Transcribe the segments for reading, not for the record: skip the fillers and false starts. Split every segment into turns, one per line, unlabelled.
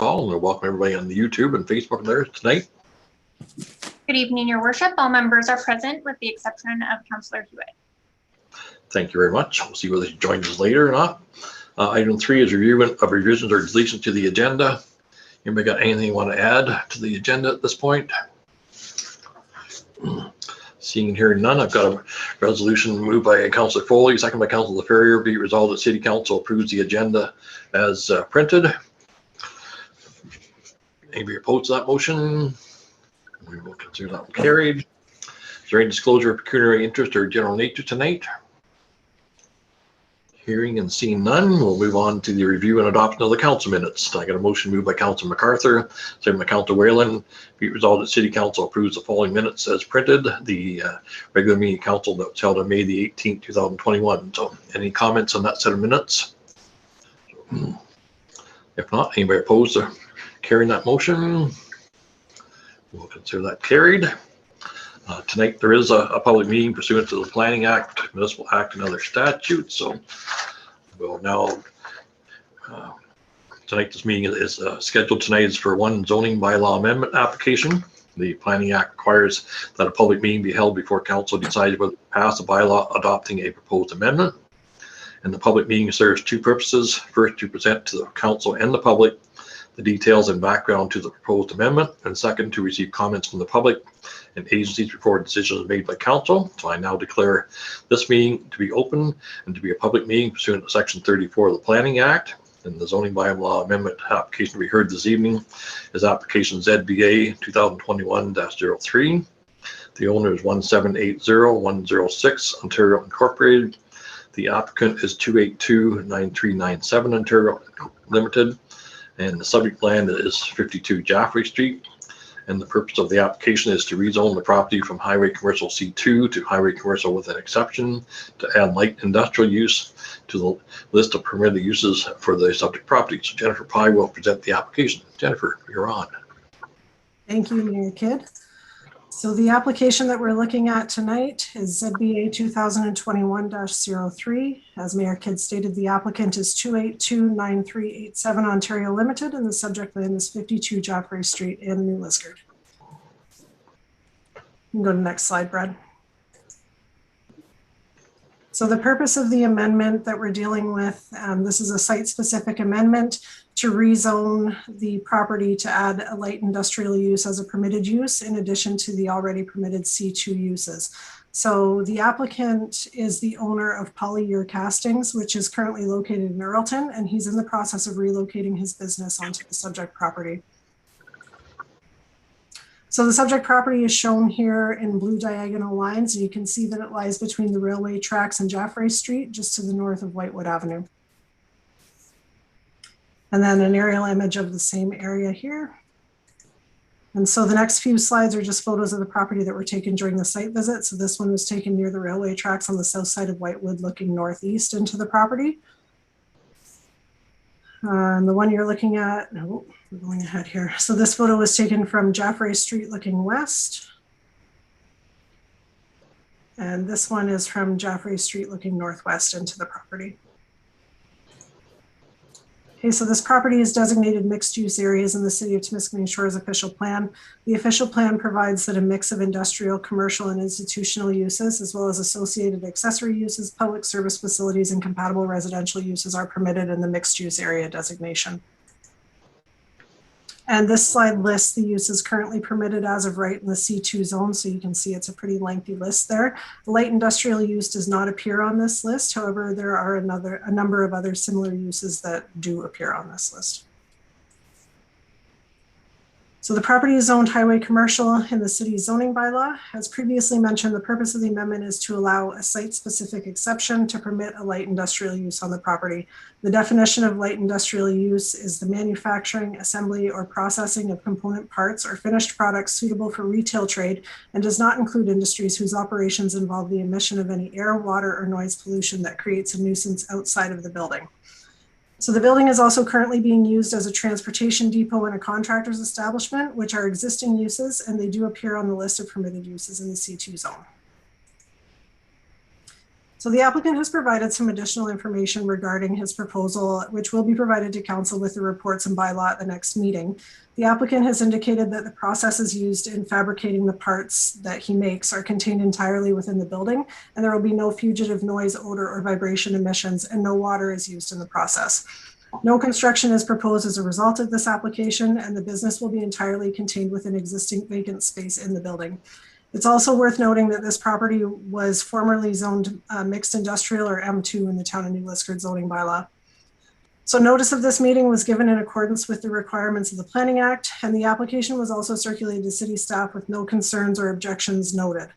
call, and welcome everybody on the YouTube and Facebook there tonight.
Good evening, Your Worship. All members are present with the exception of Councillor Hewitt.
Thank you very much. We'll see whether he joins us later or not. Item 3 is review of revisions or deletions to the agenda. Anybody got anything you want to add to the agenda at this point? Seeing and hearing none, I've got a resolution moved by Councillor Foley, second by Councillor Ferrier. Be it resolved that City Council approves the agenda as printed. Anybody opposed to that motion? We will consider that carried. Is there any disclosure of pecuniary interest or general nature tonight? Hearing and seeing none, we'll move on to the review and adoption of the council minutes. I got a motion moved by Councillor MacArthur, second by Councillor Whalen. Be it resolved that City Council approves the following minutes as printed. The regular meeting council that was held on May the 18th, 2021. So any comments on that set of minutes? If not, anybody opposed to carrying that motion? We'll consider that carried. Tonight there is a public meeting pursuant to the Planning Act, Municipal Act, and other statutes. So we'll now, tonight this meeting is scheduled tonight is for one zoning bylaw amendment application. The Planning Act requires that a public meeting be held before council decides whether to pass a bylaw adopting a proposed amendment. And the public meeting serves two purposes. First, to present to the council and the public the details and background to the proposed amendment, and second, to receive comments from the public and agencies before decisions made by council. So I now declare this meeting to be open and to be a public meeting pursuant to Section 34 of the Planning Act. And the zoning bylaw amendment application to be heard this evening is application ZBA 2021-03. The owner is 1780106 Ontario Incorporated. The applicant is 2829397 Ontario Limited. And the subject land is 52 Jaffrey Street. And the purpose of the application is to rezone the property from Highway Commercial C2 to Highway Commercial with an exception, to add light industrial use to the list of permitted uses for the subject property. So Jennifer Pye will present the application. Jennifer, you're on.
Thank you, Mayor Kidd. So the application that we're looking at tonight is ZBA 2021-03. As Mayor Kidd stated, the applicant is 2829387 Ontario Limited, and the subject land is 52 Jaffrey Street in New Liskeard. You can go to the next slide, Brad. So the purpose of the amendment that we're dealing with, this is a site-specific amendment to rezone the property to add a light industrial use as a permitted use in addition to the already permitted C2 uses. So the applicant is the owner of Polyure Castings, which is currently located in Earlton, and he's in the process of relocating his business onto the subject property. So the subject property is shown here in blue diagonal lines, and you can see that it lies between the railway tracks and Jaffrey Street, just to the north of Whitewood Avenue. And then an aerial image of the same area here. And so the next few slides are just photos of the property that were taken during the site visit. So this one was taken near the railway tracks on the south side of Whitewood, looking northeast into the property. And the one you're looking at, oh, we're going ahead here. So this photo was taken from Jaffrey Street looking west. And this one is from Jaffrey Street looking northwest into the property. Okay, so this property is designated mixed use areas in the City of Temiskaming Shores official plan. The official plan provides that a mix of industrial, commercial, and institutional uses, as well as associated accessory uses, public service facilities, and compatible residential uses are permitted in the mixed use area designation. And this slide lists the uses currently permitted as of right in the C2 zone. So you can see it's a pretty lengthy list there. Light industrial use does not appear on this list. However, there are a number of other similar uses that do appear on this list. So the property is zoned highway commercial in the city's zoning bylaw. As previously mentioned, the purpose of the amendment is to allow a site-specific exception to permit a light industrial use on the property. The definition of light industrial use is the manufacturing, assembly, or processing of component parts or finished products suitable for retail trade, and does not include industries whose operations involve the emission of any air, water, or noise pollution that creates a nuisance outside of the building. So the building is also currently being used as a transportation depot and a contractor's establishment, which are existing uses, and they do appear on the list of permitted uses in the C2 zone. So the applicant has provided some additional information regarding his proposal, which will be provided to council with the reports and bylaw at the next meeting. The applicant has indicated that the processes used in fabricating the parts that he makes are contained entirely within the building, and there will be no fugitive noise, odor, or vibration emissions, and no water is used in the process. No construction is proposed as a result of this application, and the business will be entirely contained within existing vacant space in the building. It's also worth noting that this property was formerly zoned mixed industrial, or M2, in the town of New Liskeard zoning bylaw. So notice of this meeting was given in accordance with the requirements of the Planning Act, and the application was also circulated to city staff with no concerns or objections noted.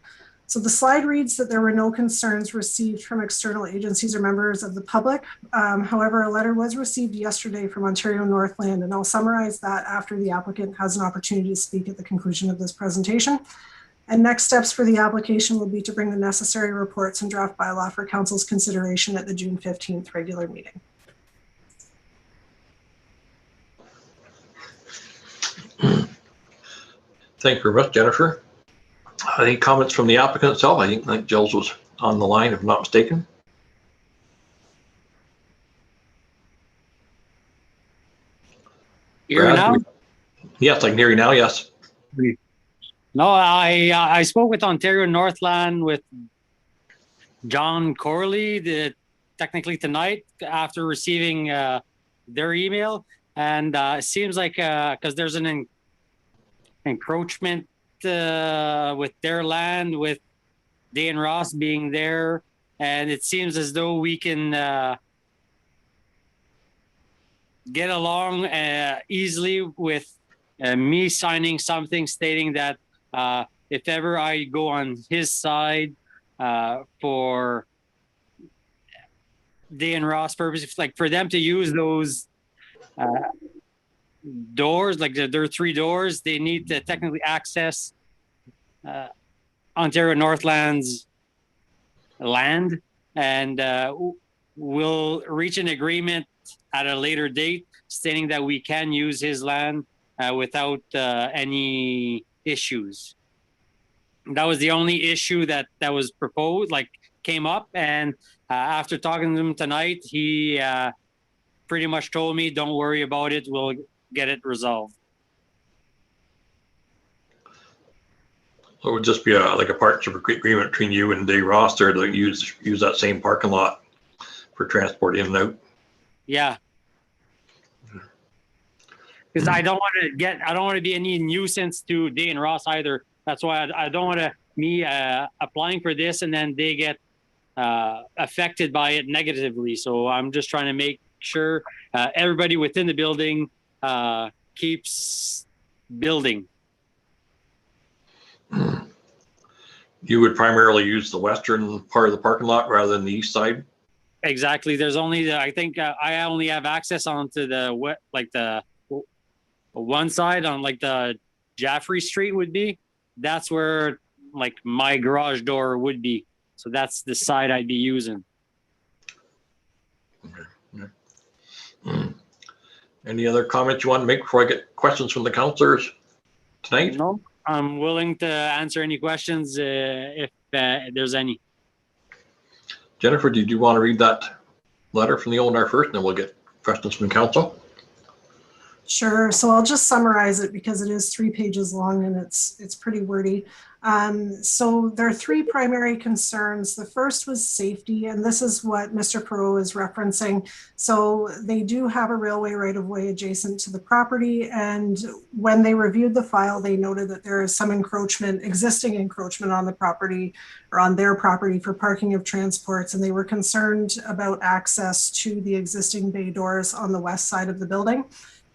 So the slide reads that there were no concerns received from external agencies or members of the public. However, a letter was received yesterday from Ontario Northland, and I'll summarize that after the applicant has an opportunity to speak at the conclusion of this presentation. And next steps for the application will be to bring the necessary reports and draft bylaw for council's consideration at the June 15th regular meeting.
Thank you very much, Jennifer. Any comments from the applicant itself? I think Jill's was on the line, if I'm not mistaken.
Hear me now?
Yes, I can hear you now, yes.
No, I spoke with Ontario Northland with John Corley technically tonight after receiving their email, and it seems like because there's an encroachment with their land, with Day and Ross being there, and it seems as though we can get along easily with me signing something stating that if ever I go on his side for Day and Ross purposes, like for them to use those doors, like there are 3 doors, they need to technically access Ontario Northland's land, and we'll reach an agreement at a later date stating that we can use his land without any issues. That was the only issue that was proposed, like came up, and after talking to him tonight, he pretty much told me, don't worry about it, we'll get it resolved.
So it would just be like a partnership agreement between you and Day Ross there to use that same parking lot for transport in and out.
Yeah. Because I don't want to be any nuisance to Day and Ross either. That's why I don't want me applying for this and then they get affected by it negatively. So I'm just trying to make sure everybody within the building keeps building.
You would primarily use the western part of the parking lot rather than the east side?
Exactly. There's only I think I only have access onto the one side on like the Jaffrey Street would be. That's where like my garage door would be. So that's the side I'd be using.
Okay. Yeah. Any other comments you want to make before I get questions from the councillors tonight?
No, I'm willing to answer any questions if there's any.
Jennifer, did you want to read that letter from the owner first, and then we'll get questions from council?
Sure. So I'll just summarize it because it is 3 pages long and it's pretty wordy. So there are 3 primary concerns. The first was safety, and this is what Mr. Perot is referencing. So they do have a railway right-of-way adjacent to the property, and when they reviewed the file, they noted that there is some existing encroachment on the property or on their property for parking of transports, and they were concerned about access to the existing bay doors on the west side of the building.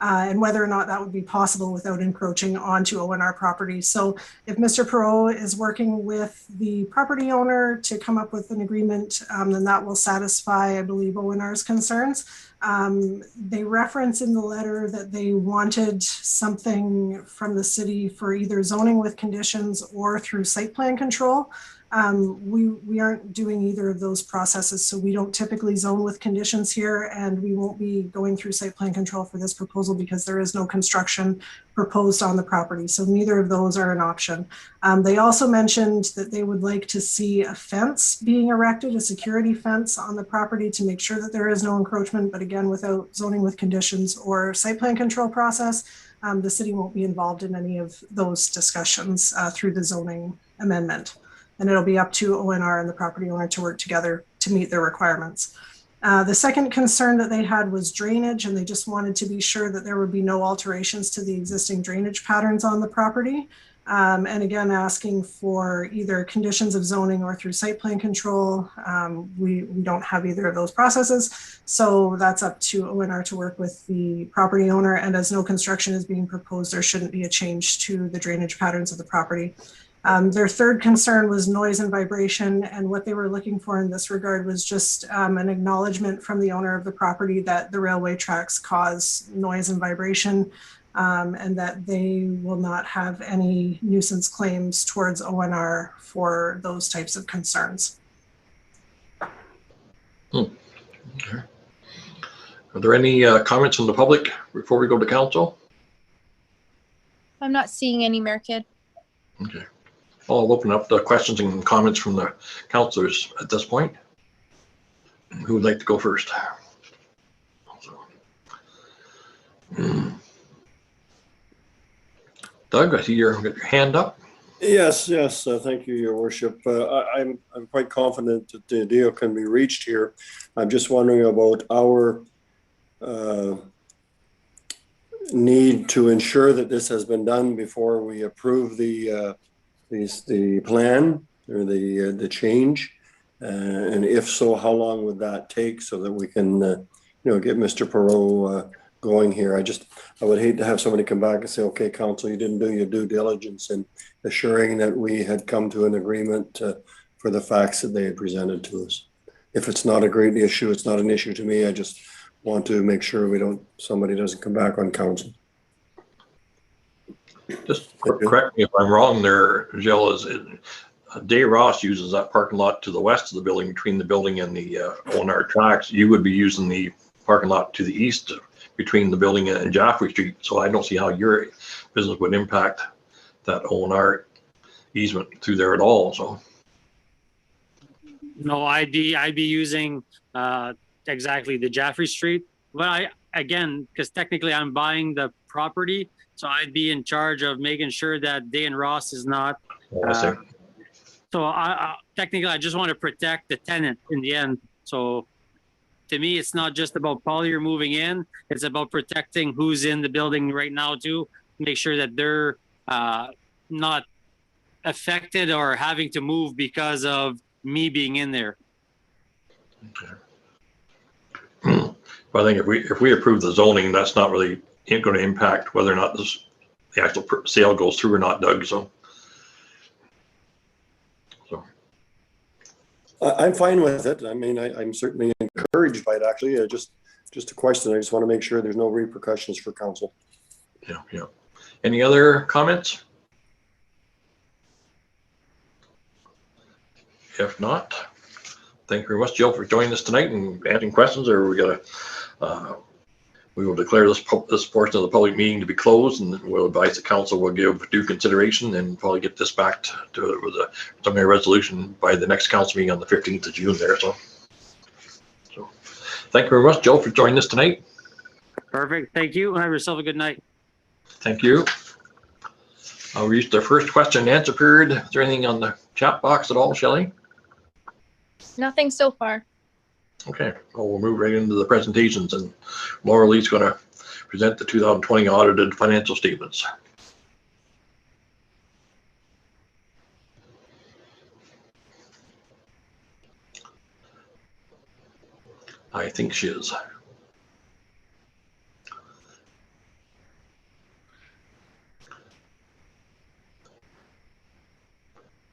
And whether or not that would be possible without encroaching onto ONR property. So if Mr. Perot is working with the property owner to come up with an agreement, then that will satisfy, I believe, ONR's concerns. They reference in the letter that they wanted something from the city for either zoning with conditions or through site plan control. We aren't doing either of those processes, so we don't typically zone with conditions here, and we won't be going through site plan control for this proposal because there is no construction proposed on the property. So neither of those are an option. They also mentioned that they would like to see a fence being erected, a security fence on the property to make sure that there is no encroachment, but again, without zoning with conditions or site plan control process, the city won't be involved in any of those discussions through the zoning amendment. And it'll be up to ONR and the property owner to work together to meet their requirements. The second concern that they had was drainage, and they just wanted to be sure that there would be no alterations to the existing drainage patterns on the property. And again, asking for either conditions of zoning or through site plan control. We don't have either of those processes. So that's up to ONR to work with the property owner. And as no construction is being proposed, there shouldn't be a change to the drainage patterns of the property. Their third concern was noise and vibration, and what they were looking for in this regard was just an acknowledgement from the owner of the property that the railway tracks cause noise and vibration, and that they will not have any nuisance claims towards ONR for those types of concerns.
Okay. Are there any comments from the public before we go to council?
I'm not seeing any, Mayor Kidd.
Okay. I'll open up the questions and comments from the councillors at this point. Who would like to go first? Doug, I see your hand up.
Yes, thank you, Your Worship. I'm quite confident that the deal can be reached here. I'm just wondering about our need to ensure that this has been done before we approve the plan or the change, and if so, how long would that take so that we can get Mr. Perot going here? I would hate to have somebody come back and say, okay, council, you didn't do your due diligence in assuring that we had come to an agreement for the facts that they had presented to us. If it's not a great issue, it's not an issue to me. I just want to make sure somebody doesn't come back on council.
Just correct me if I'm wrong there, Jill, Day Ross uses that parking lot to the west of the building, between the building and the ONR tracks. You would be using the parking lot to the east between the building and Jaffrey Street. So I don't see how your business would impact that ONR easement through there at all. So
No, I'd be using exactly the Jaffrey Street. But because technically I'm buying the property, so I'd be in charge of making sure that Day and Ross is not. So technically, I just want to protect the tenant in the end. So to me, it's not just about Collier moving in; it's about protecting who's in the building right now too. Make sure that they're not affected or having to move because of me being in there.
Okay. But I think if we approve the zoning, that's not really ain't going to impact whether or not the actual sale goes through or not, Doug. So
I'm fine with it. I mean, I'm certainly encouraged by it. Actually, just a question. I just want to make sure there's no repercussions for council.
Yeah. Any other comments? If not, thank you very much, Jill, for joining us tonight and answering questions. Or we will declare this portion of the public meeting to be closed, and we'll advise the council will give due consideration and probably get this back to a summary resolution by the next council meeting on the 15th of June there. So thank you very much, Jill, for joining us tonight.
Perfect. Thank you. Have yourself a good night.
Thank you. We reached our first question and answer period. Is there anything on the chat box at all, Shelley?
Nothing so far.
Okay, well, we'll move right into the presentations, and Laura Lee's going to present the 2020 audited financial statements. I think she is.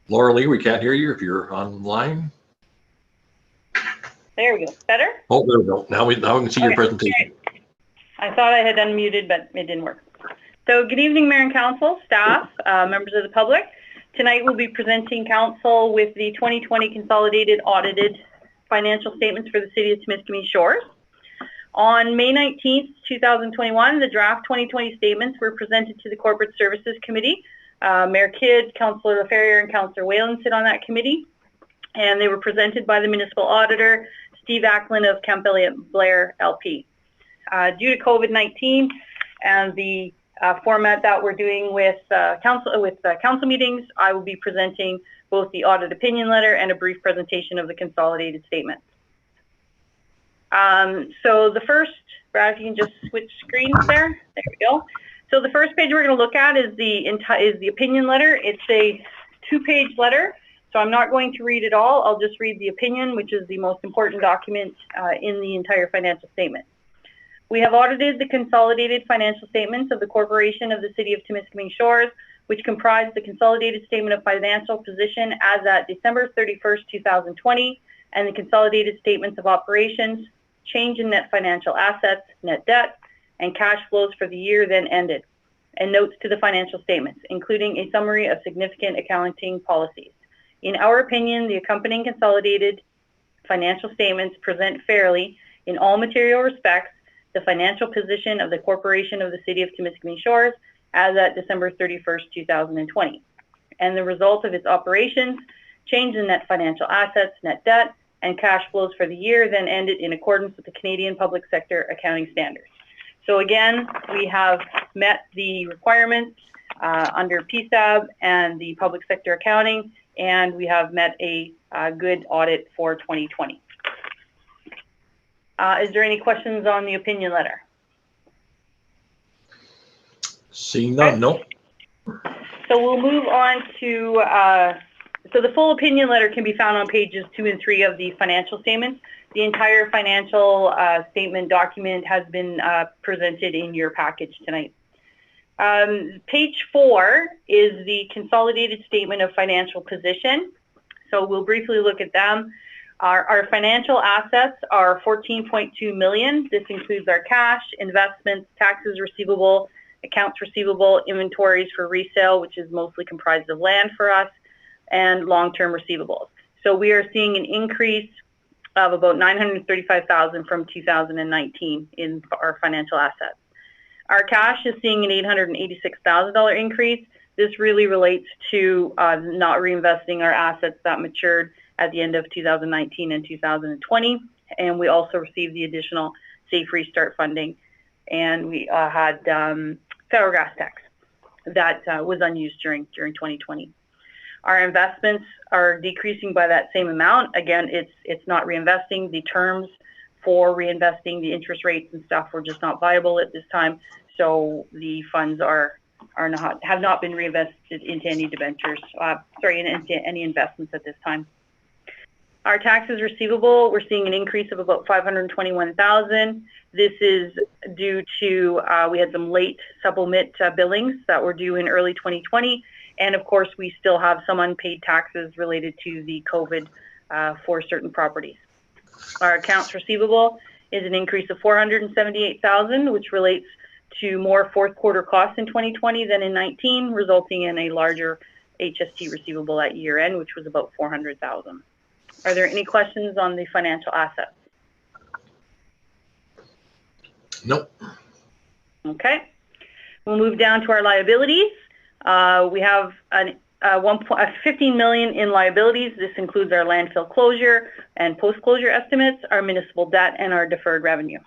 Laura Lee, we can't hear you if you're online.
There we go. Better?
Oh, there we go. Now we can see your presentation.
I thought I had unmuted, but it didn't work. So good evening, Mayor and Council, staff, members of the public. Tonight we'll be presenting council with the 2020 consolidated audited financial statements for the City of Temiskaming Shores. On May 19th, 2021, the draft 2020 statements were presented to the Corporate Services Committee. Mayor Kidd, Councillor LaFerrier, and Councillor Whalen sit on that committee, and they were presented by the Municipal Auditor, Steve Acklin of Campbell Blair LP. Due to COVID-19 and the format that we're doing with council meetings, I will be presenting both the audit opinion letter and a brief presentation of the consolidated statement. So the first, Brad, if you can just switch screens there. There we go. So the first page we're going to look at is the opinion letter. It's a 2-page letter, so I'm not going to read it all. I'll just read the opinion, which is the most important document in the entire financial statement. We have audited the consolidated financial statements of the Corporation of the City of Temiskaming Shores, which comprise the consolidated statement of financial position as at December 31st, 2020, and the consolidated statements of operations, change in net financial assets, net debt, and cash flows for the year then ended, and notes to the financial statements, including a summary of significant accounting policies. In our opinion, the accompanying consolidated financial statements present fairly, in all material respects, the financial position of the Corporation of the City of Temiskaming Shores as at December 31st, 2020, and the result of its operations, change in net financial assets, net debt, and cash flows for the year then ended in accordance with the Canadian Public Sector Accounting Standards. So again, we have met the requirements under PSAB and the public sector accounting, and we have met a good audit for 2020. Is there any questions on the opinion letter?
Seeing none, no.
So we'll move on to, so the full opinion letter can be found on pages 2 and 3 of the financial statements. The entire financial statement document has been presented in your package tonight. Page 4 is the consolidated statement of financial position. So we'll briefly look at them. Our financial assets are $14.2 million. This includes our cash, investments, taxes receivable, accounts receivable, inventories for resale, which is mostly comprised of land for us, and long-term receivables. So we are seeing an increase of about $935,000 from 2019 in our financial assets. Our cash is seeing an $886,000 increase. This really relates to not reinvesting our assets that matured at the end of 2019 and 2020, and we also received the additional Safe Restart funding, and we had federal gas tax that was unused during 2020. Our investments are decreasing by that same amount. Again, it's not reinvesting. The terms for reinvesting, the interest rates and stuff were just not viable at this time, so the funds have not been reinvested into any debentures. Into any investments at this time. Our taxes receivable, we're seeing an increase of about $521,000. This is due to, we had some late supplement billings that were due in early 2020. And of course, we still have some unpaid taxes related to the COVID for certain properties. Our accounts receivable is an increase of $478,000, which relates to more fourth quarter costs in 2020 than in 19, resulting in a larger HST receivable at year end, which was about $400,000. Are there any questions on the financial assets?
Nope.
Okay. We'll move down to our liabilities. We have $15 million in liabilities. This includes our landfill closure and post-closure estimates, our municipal debt, and our deferred revenue.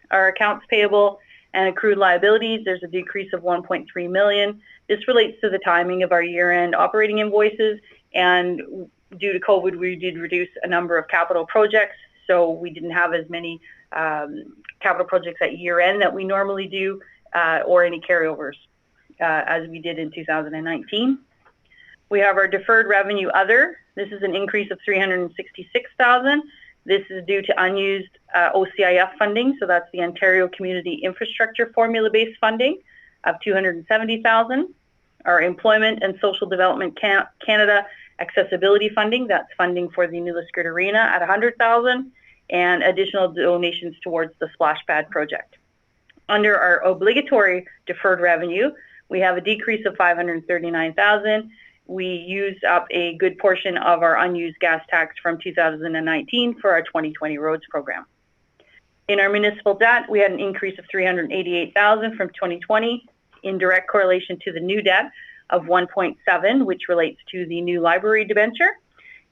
Our accounts payable and accrued liabilities, there's a decrease of $1.3 million. This relates to the timing of our year-end operating invoices, and due to COVID, we did reduce a number of capital projects, so we didn't have as many capital projects at year-end that we normally do, or any carryovers as we did in 2019. We have our deferred revenue other. This is an increase of $366,000. This is due to unused OCIF funding, so that's the Ontario Community Infrastructure Formula-based funding of $270,000. Our Employment and Social Development Canada accessibility funding, that's funding for the New Liskeard Arena at $100,000, and additional donations towards the splash pad project. Under our obligatory deferred revenue, we have a decrease of $539,000, we used up a good portion of our unused gas tax from 2019 for our 2020 roads program. In our municipal debt, we had an increase of $388,000 from 2020 in direct correlation to the new debt of 1.7, which relates to the new library debenture,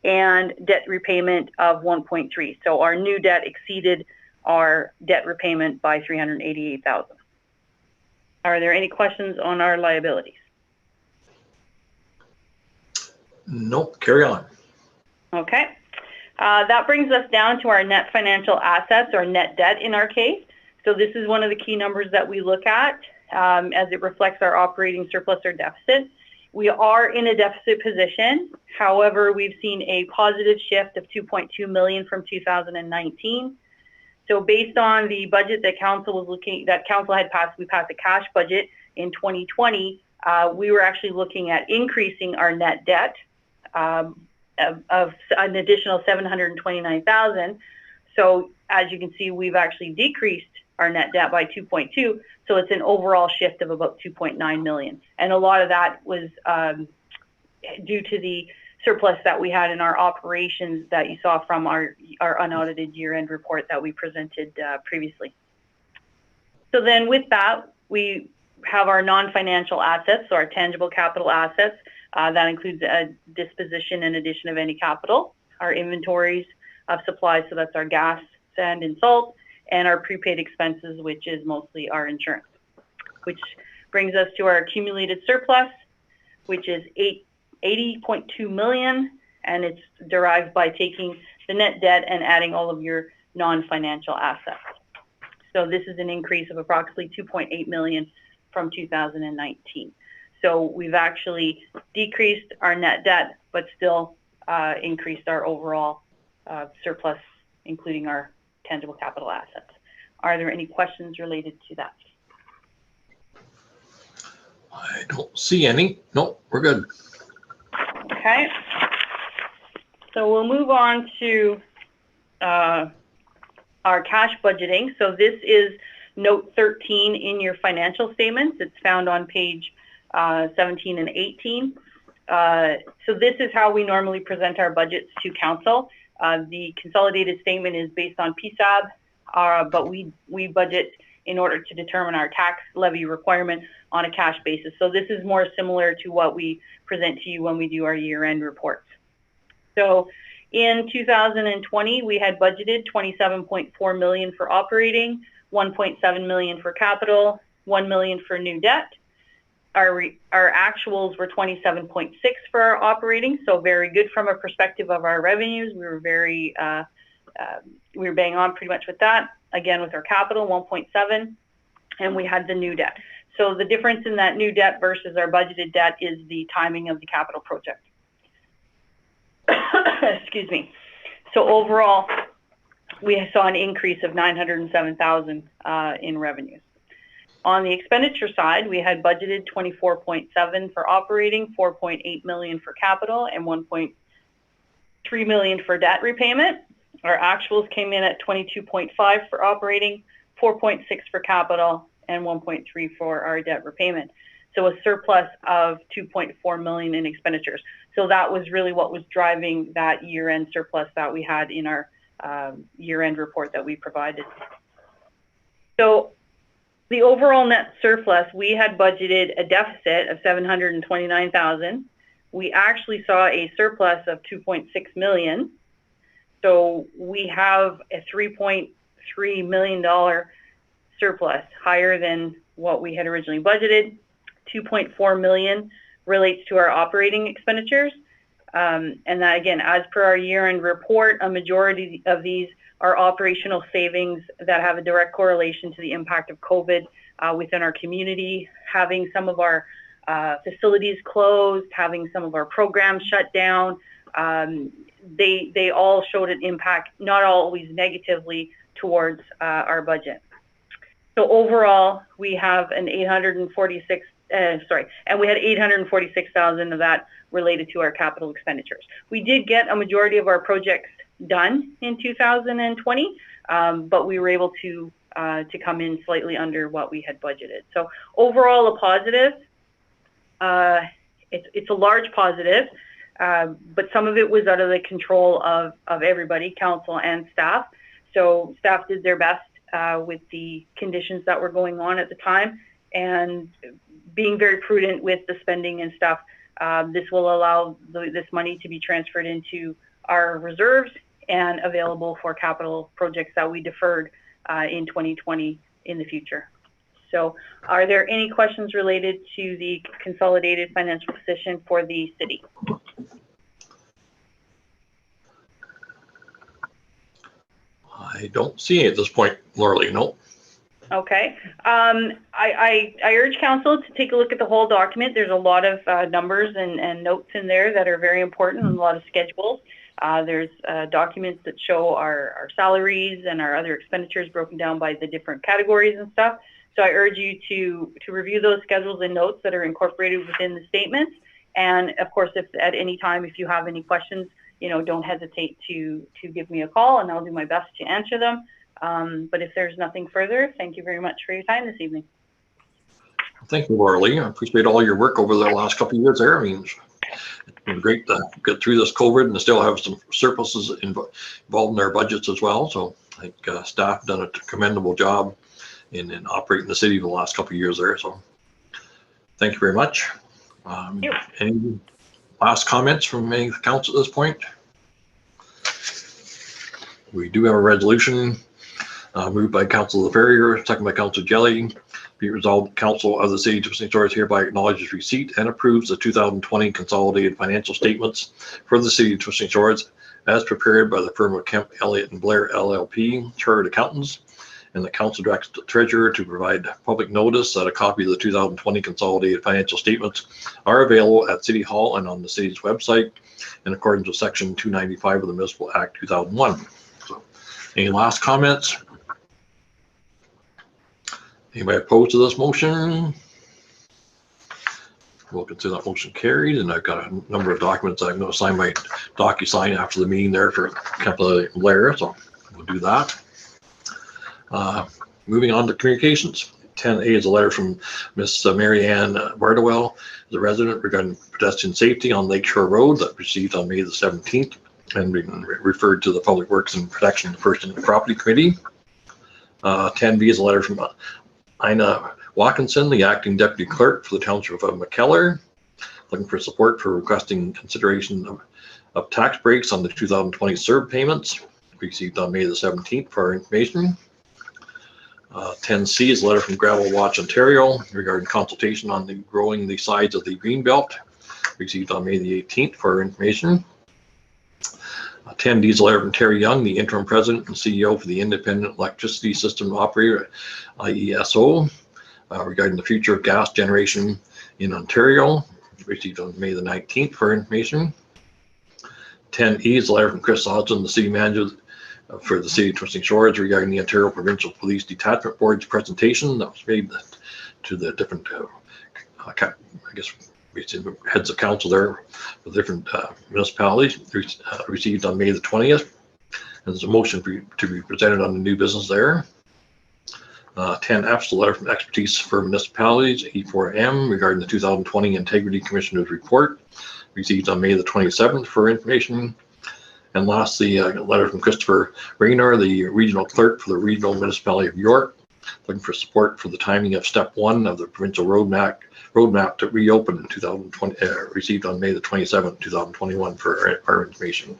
and debt repayment of 1.3. So our new debt exceeded our debt repayment by $388,000. Are there any questions on our liabilities?
Nope, carry on.
Okay. That brings us down to our net financial assets, or net debt in our case. So this is one of the key numbers that we look at as it reflects our operating surplus or deficit. We are in a deficit position. However, we've seen a positive shift of $2.2 million from 2019. So based on the budget that council had passed, we passed a cash budget in 2020. We were actually looking at increasing our net debt of an additional $729,000. So as you can see, we've actually decreased our net debt by 2.2. So it's an overall shift of about 2.9 million. And a lot of that was due to the surplus that we had in our operations that you saw from our unaudited year-end report that we presented previously. So then with that, we have our non-financial assets, so our tangible capital assets. That includes a disposition and addition of any capital, our inventories of supplies, so that's our gas, sand, and salt, and our prepaid expenses, which is mostly our insurance, which brings us to our accumulated surplus, which is $80.2 million, and it's derived by taking the net debt and adding all of your non-financial assets. So this is an increase of approximately $2.8 million from 2019. So we've actually decreased our net debt, but still increased our overall surplus, including our tangible capital assets. Are there any questions related to that?
I don't see any. No, we're good.
Okay. So we'll move on to our cash budgeting. So this is note 13 in your financial statements. It's found on page 17 and 18. So this is how we normally present our budgets to council. The consolidated statement is based on PSAB, but we budget in order to determine our tax levy requirement on a cash basis. So this is more similar to what we present to you when we do our year-end reports. So in 2020, we had budgeted $27.4 million for operating, $1.7 million for capital, $1 million for new debt. Our actuals were 27.6 for our operating, so very good from a perspective of our revenues. We were we were bang on pretty much with that. Again, with our capital, 1.7, and we had the new debt. So the difference in that new debt versus our budgeted debt is the timing of the capital project. Excuse me. So overall, we saw an increase of $907,000 in revenues. On the expenditure side, we had budgeted 24.7 for operating, 4.8 million for capital, and 1.3 million for debt repayment. Our actuals came in at 22.5 for operating, 4.6 for capital, and 1.3 for our debt repayment. So a surplus of 2.4 million in expenditures. So that was really what was driving that year-end surplus that we had in our year-end report that we provided. So the overall net surplus, we had budgeted a deficit of 729,000. We actually saw a surplus of 2.6 million. So we have a $3.3 million surplus, higher than what we had originally budgeted. 2.4 million relates to our operating expenditures. And that, again, as per our year-end report, a majority of these are operational savings that have a direct correlation to the impact of COVID within our community, having some of our facilities closed, having some of our programs shut down. They all showed an impact, not always negatively, towards our budget. So overall, we have an 846, and we had 846,000 of that related to our capital expenditures. We did get a majority of our projects done in 2020, but we were able to come in slightly under what we had budgeted. So overall, a positive. it's a large positive, but some of it was out of the control of everybody, council and staff. So staff did their best with the conditions that were going on at the time, and being very prudent with the spending and stuff. This will allow this money to be transferred into our reserves and available for capital projects that we deferred in 2020 in the future. So are there any questions related to the consolidated financial position for the city?
I don't see it at this point, Laura. No.
Okay. I urge council to take a look at the whole document. There's a lot of numbers and notes in there that are very important, and a lot of schedules. There's documents that show our salaries and our other expenditures broken down by the different categories and stuff. So I urge you to review those schedules and notes that are incorporated within the statements. And of course, if at any time, if you have any questions, don't hesitate to give me a call, and I'll do my best to answer them. But if there's nothing further, thank you very much for your time this evening.
Thank you, Laura Lee. I appreciate all your work over the last couple of years there. I mean, it's been great to get through this COVID and still have some surpluses involved in their budgets as well. So I think staff have done a commendable job in operating the city for the last couple of years there. So thank you very much. Any last comments from any of the council at this point? We do have a resolution moved by Councilor Ferrier, second by Councilor Jelly. Be resolved, the Council of the City of St. George hereby acknowledges receipt and approves the 2020 consolidated financial statements for the City of St. George as prepared by the firm of Kemp, Elliott and Blair LLP, Chartered Accountants, and the Council directs the Treasurer to provide public notice that a copy of the 2020 consolidated financial statements are available at City Hall and on the city's website in accordance with Section 295 of the Municipal Act 2001. So, any last comments? Anybody opposed to this motion? We'll consider that motion carried, and I've got a number of documents I'm going to sign my DocuSign after the meeting there for Councilor Blair, so we'll do that. Moving on to communications. 10A is a letter from Miss Mary Ann Bardwell, the resident, regarding pedestrian safety on Lakeshore Road that received on May the 17th and been referred to the Public Works and Protection First and Property Committee. 10B is a letter from Ina Watkinson, the acting deputy clerk for the township of McKellar, looking for support for requesting consideration of tax breaks on the 2020 CERB payments received on May the 17th for our information. 10C is a letter from Gravel Watch Ontario regarding consultation on growing the size of the Greenbelt received on May the 18th for our information. 10D is a letter from Terry Young, the interim president and CEO for the Independent Electricity System Operator, IESO, regarding the future of gas generation in Ontario, received on May the 19th for information. 10E is a letter from Chris Hodgson, the city manager for the City of St. George, regarding the Ontario Provincial Police Detachment Board's presentation that was made to the different, I guess, heads of council there for different municipalities, received on May the 20th. And there's a motion to be presented on the new business there. 10F is a letter from Expertise for Municipalities, E4M, regarding the 2020 Integrity Commissioner's report, received on May the 27th for information. And lastly, a letter from Christopher Raynor, the regional clerk for the regional municipality of York, looking for support for the timing of step 1 of the provincial roadmap to reopen in 2020, received on May the 27th, 2021 for our information.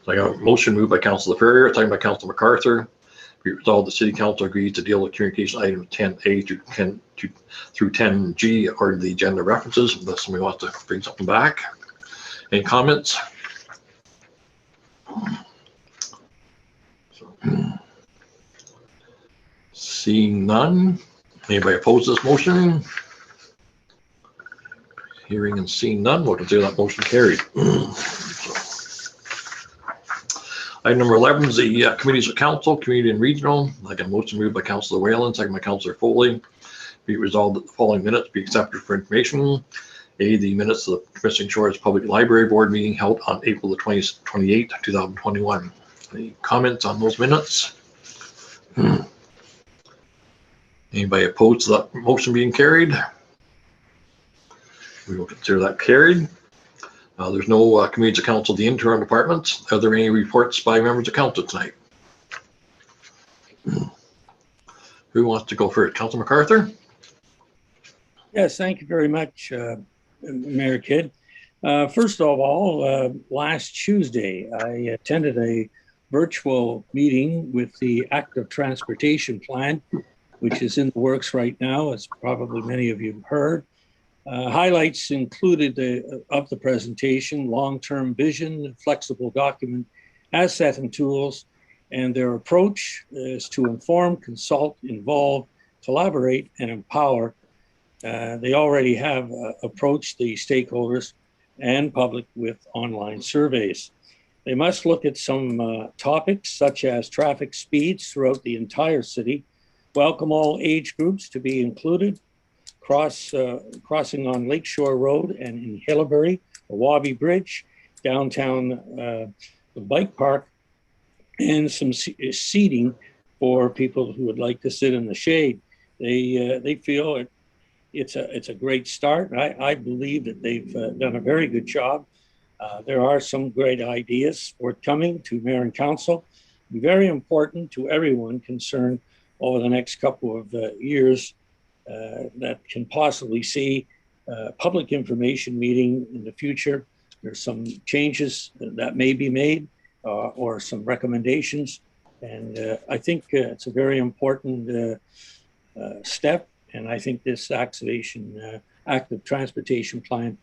So I got a motion moved by Councilor Ferrier, second by Councilor MacArthur. Be resolved, the City Council agrees to deal with communication items 10A through 10G according to the agenda references, unless somebody wants to bring something back. Any comments? Seeing none. Anybody oppose this motion? Hearing and seeing none, we'll consider that motion carried. Item number 11 is the committees of council, community and regional. I got a motion moved by Councilor Whalen, second by Councilor Foley. Be resolved that the following minutes be accepted for information. A, the minutes of the St. George Public Library Board meeting held on April the 28th, 2021. Any comments on those minutes? Anybody opposed to that motion being carried? We will consider that carried. There's no community council, the interim departments. Are there any reports by members of council tonight? Who wants to go first? Councilor MacArthur?
Yes, thank you very much, Mayor Kidd. First of all, last Tuesday, I attended a virtual meeting with the Active Transportation Plan, which is in the works right now, as probably many of you have heard. Highlights included of the presentation, long-term vision, flexible document, asset and tools, and their approach is to inform, consult, involve, collaborate, and empower. They already have approached the stakeholders and public with online surveys. They must look at some topics such as traffic speeds throughout the entire city, welcome all age groups to be included, crossing on Lakeshore Road and in Hillbury, the Wabi Bridge, downtown the bike park, and some seating for people who would like to sit in the shade. They feel it's a great start. I believe that they've done a very good job. There are some great ideas forthcoming to Mayor and Council. Very important to everyone concerned over the next couple of years that can possibly see public information meeting in the future. There's some changes that may be made or some recommendations. And I think it's a very important step. And I think this active transportation plan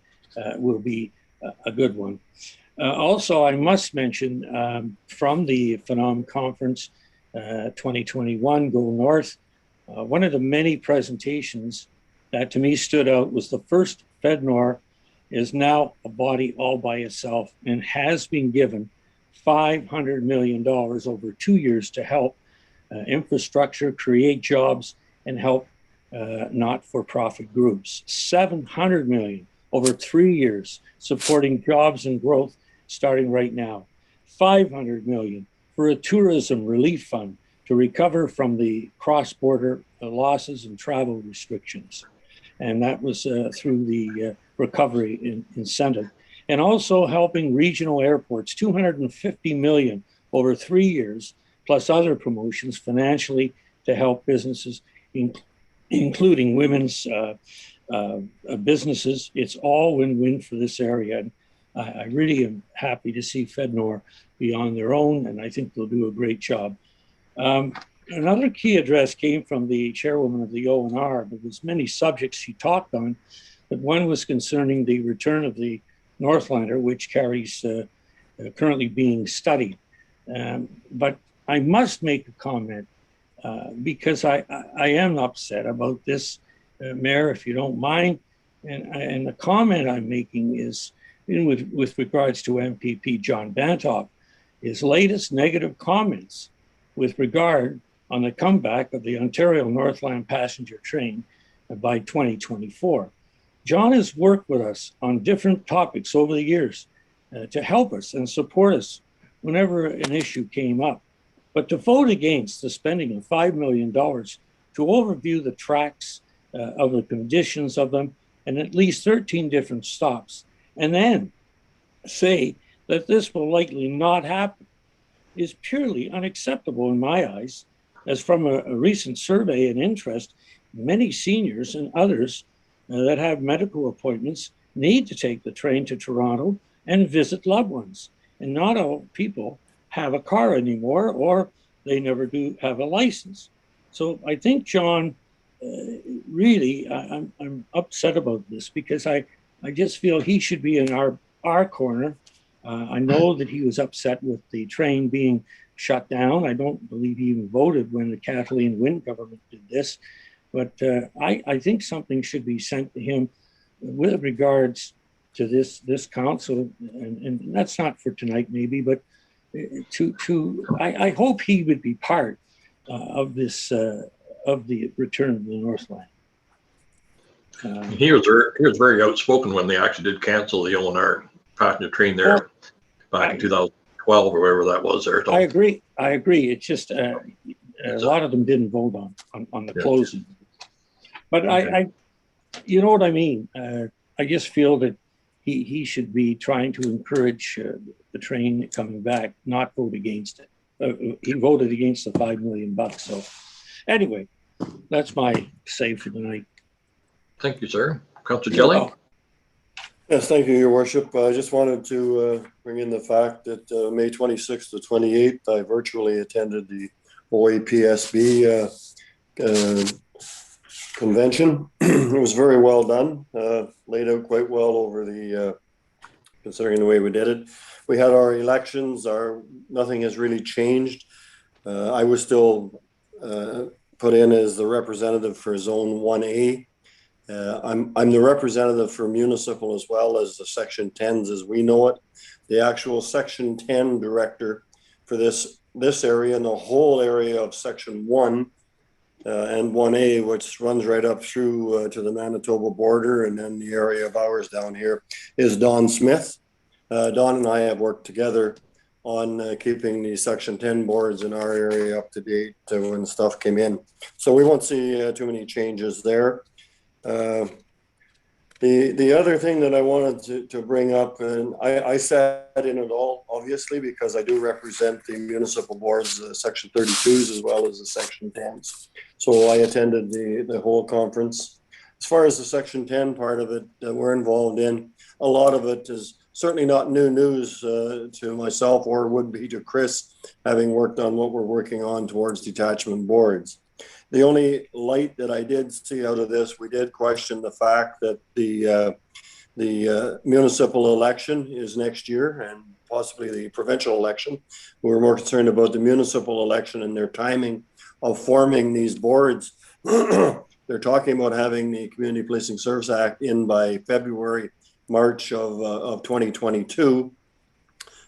will be a good one. Also, I must mention from the Phenom Conference 2021, Go North, one of the many presentations that to me stood out was the first FedNor is now a body all by itself and has been given $500 million over 2 years to help infrastructure, create jobs, and help not-for-profit groups. $700 million over 3 years supporting jobs and growth starting right now. $500 million for a tourism relief fund to recover from the cross-border losses and travel restrictions. And that was through the recovery incentive. And also helping regional airports, $250 million over 3 years, plus other promotions financially to help businesses, including women's businesses. It's all win-win for this area. And I really am happy to see FedNor be on their own, and I think they'll do a great job. Another key address came from the chairwoman of the O&R. There was many subjects she talked on, but one was concerning the return of the Northlander, which carries currently being studied. But I must make a comment because I am upset about this, Mayor, if you don't mind. And the comment I'm making is with regards to MPP John Bantoff, his latest negative comments with regard on the comeback of the Ontario Northland passenger train by 2024. John has worked with us on different topics over the years to help us and support us whenever an issue came up. But to vote against the spending of $5 million to overview the tracks of the conditions of them and at least 13 different stops, and then say that this will likely not happen is purely unacceptable in my eyes, as from a recent survey and interest, many seniors and others that have medical appointments need to take the train to Toronto and visit loved ones. And not all people have a car anymore, or they never do have a license. So I think, John, really, I'm upset about this because I just feel he should be in our corner. I know that he was upset with the train being shut down. I don't believe he even voted when the Kathleen Wynne government did this. But I think something should be sent to him with regards to this council, and that's not for tonight maybe, but I hope he would be part of this of the return of the Northland.
He was very outspoken when they actually did cancel the O&R passenger train there back in 2012 or wherever that was there.
I agree. It's just a lot of them didn't vote on the closing. But okay. I you know what I mean. I just feel that he should be trying to encourage the train coming back, not vote against it. He voted against the $5 million. So anyway, that's my say for tonight.
Thank you, sir. Councillor Jelly?
Yes, thank you, Your Worship. I just wanted to bring in the fact that May 26th to 28th, I virtually attended the OAPSB convention. It was very well done, laid out quite well over the, considering the way we did it. We had our elections, nothing has really changed. I was still put in as the representative for Zone 1A. I'm the representative for municipal as well as the Section 10s as we know it. The actual Section 10 director for this area and the whole area of Section 1 and 1A, which runs right up through to the Manitoba border, and then the area of ours down here is Don Smith. Don and I have worked together on keeping the Section 10 boards in our area up to date when stuff came in. So we won't see too many changes there. The other thing that I wanted to bring up, and I sat in it all, obviously, because I do represent the municipal boards, Section 32s as well as the Section 10s. So I attended the whole conference. As far as the Section 10 part of it that we're involved in, a lot of it is certainly not new news to myself or would be to Chris, having worked on what we're working on towards detachment boards. The only light that I did see out of this, we did question the fact that the municipal election is next year and possibly the provincial election. We were more concerned about the municipal election and their timing of forming these boards. They're talking about having the Community Policing Service Act in by February, March of 2022.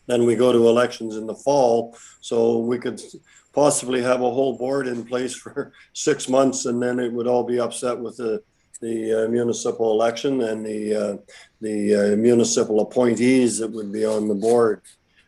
Then we go to elections in the fall. So we could possibly have a whole board in place for 6 months, and then it would all be upset with the municipal election and the municipal appointees that would be on the board.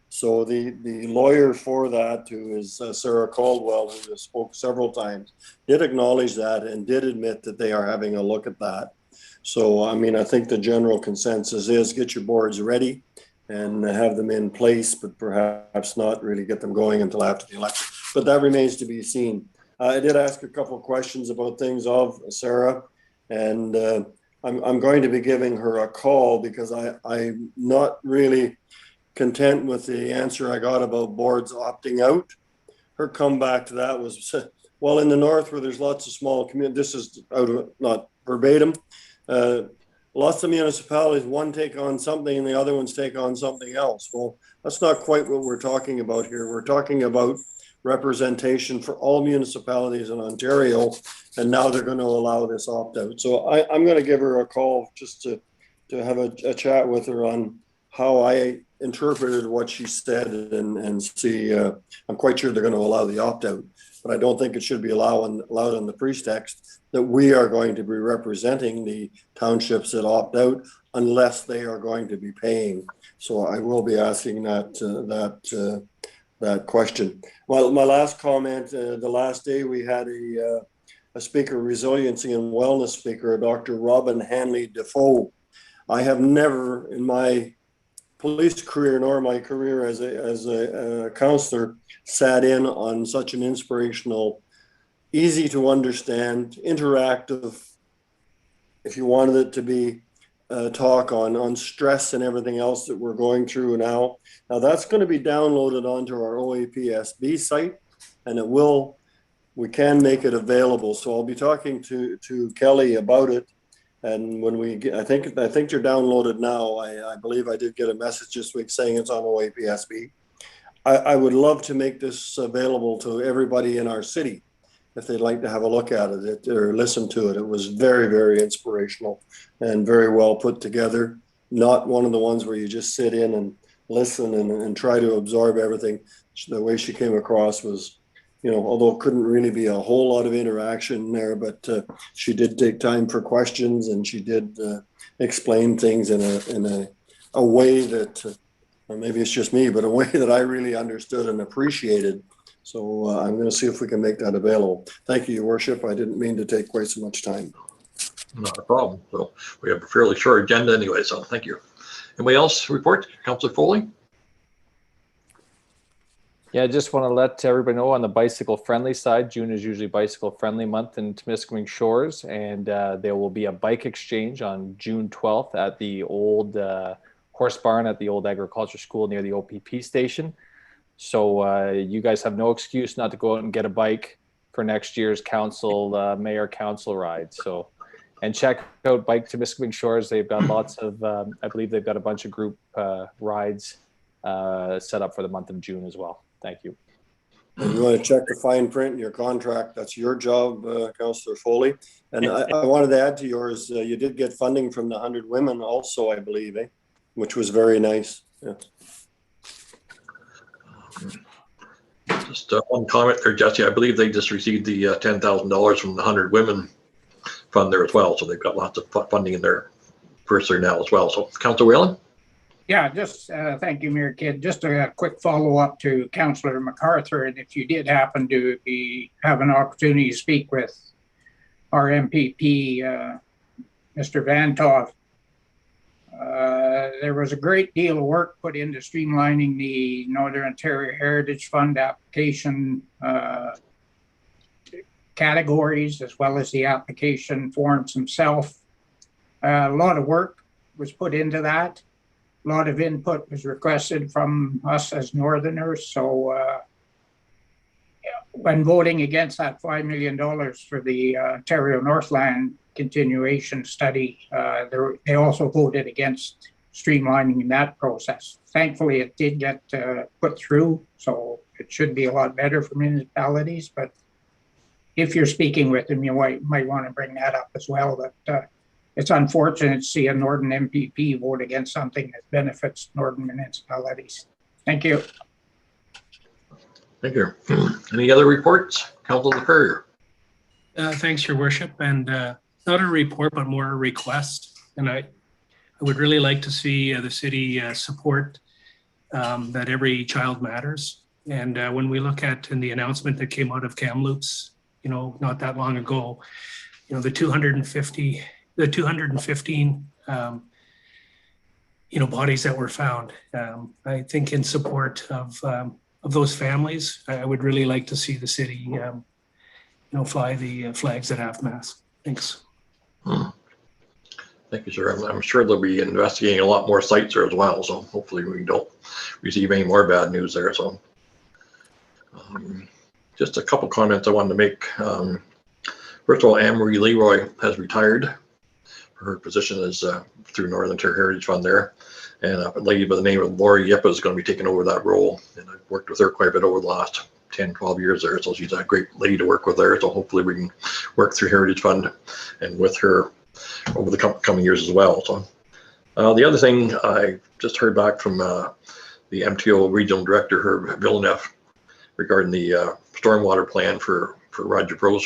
So the lawyer for that, who is Sarah Caldwell, who spoke several times, did acknowledge that and did admit that they are having a look at that. So, I mean, I think the general consensus is get your boards ready and have them in place, but perhaps not really get them going until after the election. But that remains to be seen. I did ask a couple of questions about things of Sarah, and I'm going to be giving her a call because I'm not really content with the answer I got about boards opting out. Her comeback to that was, well, in the north where there's lots of small communities, this is out of not verbatim, lots of municipalities, one take on something and the other ones take on something else. Well, that's not quite what we're talking about here. We're talking about representation for all municipalities in Ontario, and now they're going to allow this opt-out. So I'm going to give her a call just to have a chat with her on how I interpreted what she said and see. I'm quite sure they're going to allow the opt-out, but I don't think it should be allowed on the pretext that we are going to be representing the townships that opt out unless they are going to be paying. So I will be asking that question. Well, my last comment, the last day we had a speaker, resiliency and wellness speaker, Dr. Robin Hanley Defoe. I have never in my police career nor my career as a counselor sat in on such an inspirational, easy to understand, interactive, if you wanted it to be, talk on stress and everything else that we're going through now. Now that's going to be downloaded onto our OAPSB site, and we can make it available. So I'll be talking to Kelly about it. And when we get, I think you're downloaded now. I believe I did get a message this week saying it's on OAPSB. I would love to make this available to everybody in our city if they'd like to have a look at it or listen to it. It was very, very inspirational and very well put together. Not one of the ones where you just sit in and listen and try to absorb everything. The way she came across was, although it couldn't really be a whole lot of interaction there, but she did take time for questions, and she did explain things in a way that, or maybe it's just me, but a way that I really understood and appreciated. So I'm going to see if we can make that available. Thank you, Your Worship. I didn't mean to take quite so much time.
Not a problem. So we have a fairly short agenda anyway, so thank you. Anybody else report? Councillor Foley?
Yeah, I just want to let everybody know on the bicycle friendly side, June is usually bicycle friendly month in Temiskaming Shores, and there will be a bike exchange on June 12th at the old horse barn at the old agriculture school near the OPP station. So you guys have no excuse not to go out and get a bike for next year's council, mayor council ride. So, and check out Bike Temiskaming Shores. They've got lots of, I believe they've got a bunch of group rides set up for the month of June as well. Thank you.
And you want to check the fine print in your contract. That's your job, Councillor Foley. And I wanted to add to yours, you did get funding from the 100 Women also, I believe, which was very nice. Yeah.
Just one comment there, Jesse. I believe they just received the $10,000 from the 100 Women fund there as well. So they've got lots of funding in their purse there now as well. So Councillor Whalen?
Yeah, just thank you, Mayor Kidd. Just a quick follow-up to Councillor MacArthur. And if you did happen to have an opportunity to speak with our MPP, Mr. Van Toft, there was a great deal of work put into streamlining the Northern Ontario Heritage Fund application categories, as well as the application forms themselves. A lot of work was put into that. A lot of input was requested from us as Northerners. So when voting against that $5 million for the Ontario Northland continuation study, they also voted against streamlining that process. Thankfully, it did get put through, so it should be a lot better for municipalities. But if you're speaking with them, you might want to bring that up as well, that it's unfortunate to see a Northern MPP vote against something that benefits Northern municipalities. Thank you.
Thank you. Any other reports? Councillor Courier.
Thanks, Your Worship. And not a report, but more a request. And I would really like to see the city support that every child matters. And when we look at in the announcement that came out of Kamloops, not that long ago, the 215 bodies that were found. I think in support of those families, I would really like to see the city, fly the flags at half-mast. Thanks.
Thank you, sir. I'm sure they'll be investigating a lot more sites there as well. So hopefully we don't receive any more bad news there. So just a couple comments I wanted to make. First of all, Anne-Marie Leroy has retired. Her position is through Northern Ontario Heritage Fund there. And a lady by the name of Lori Yippa is going to be taking over that role. And I've worked with her quite a bit over the last 10, 12 years there. So she's a great lady to work with there. So hopefully we can work through Heritage Fund and with her over the coming years as well. So the other thing I just heard back from the MTO Regional Director, Herb Villeneuve, regarding the stormwater plan for Roger Bro's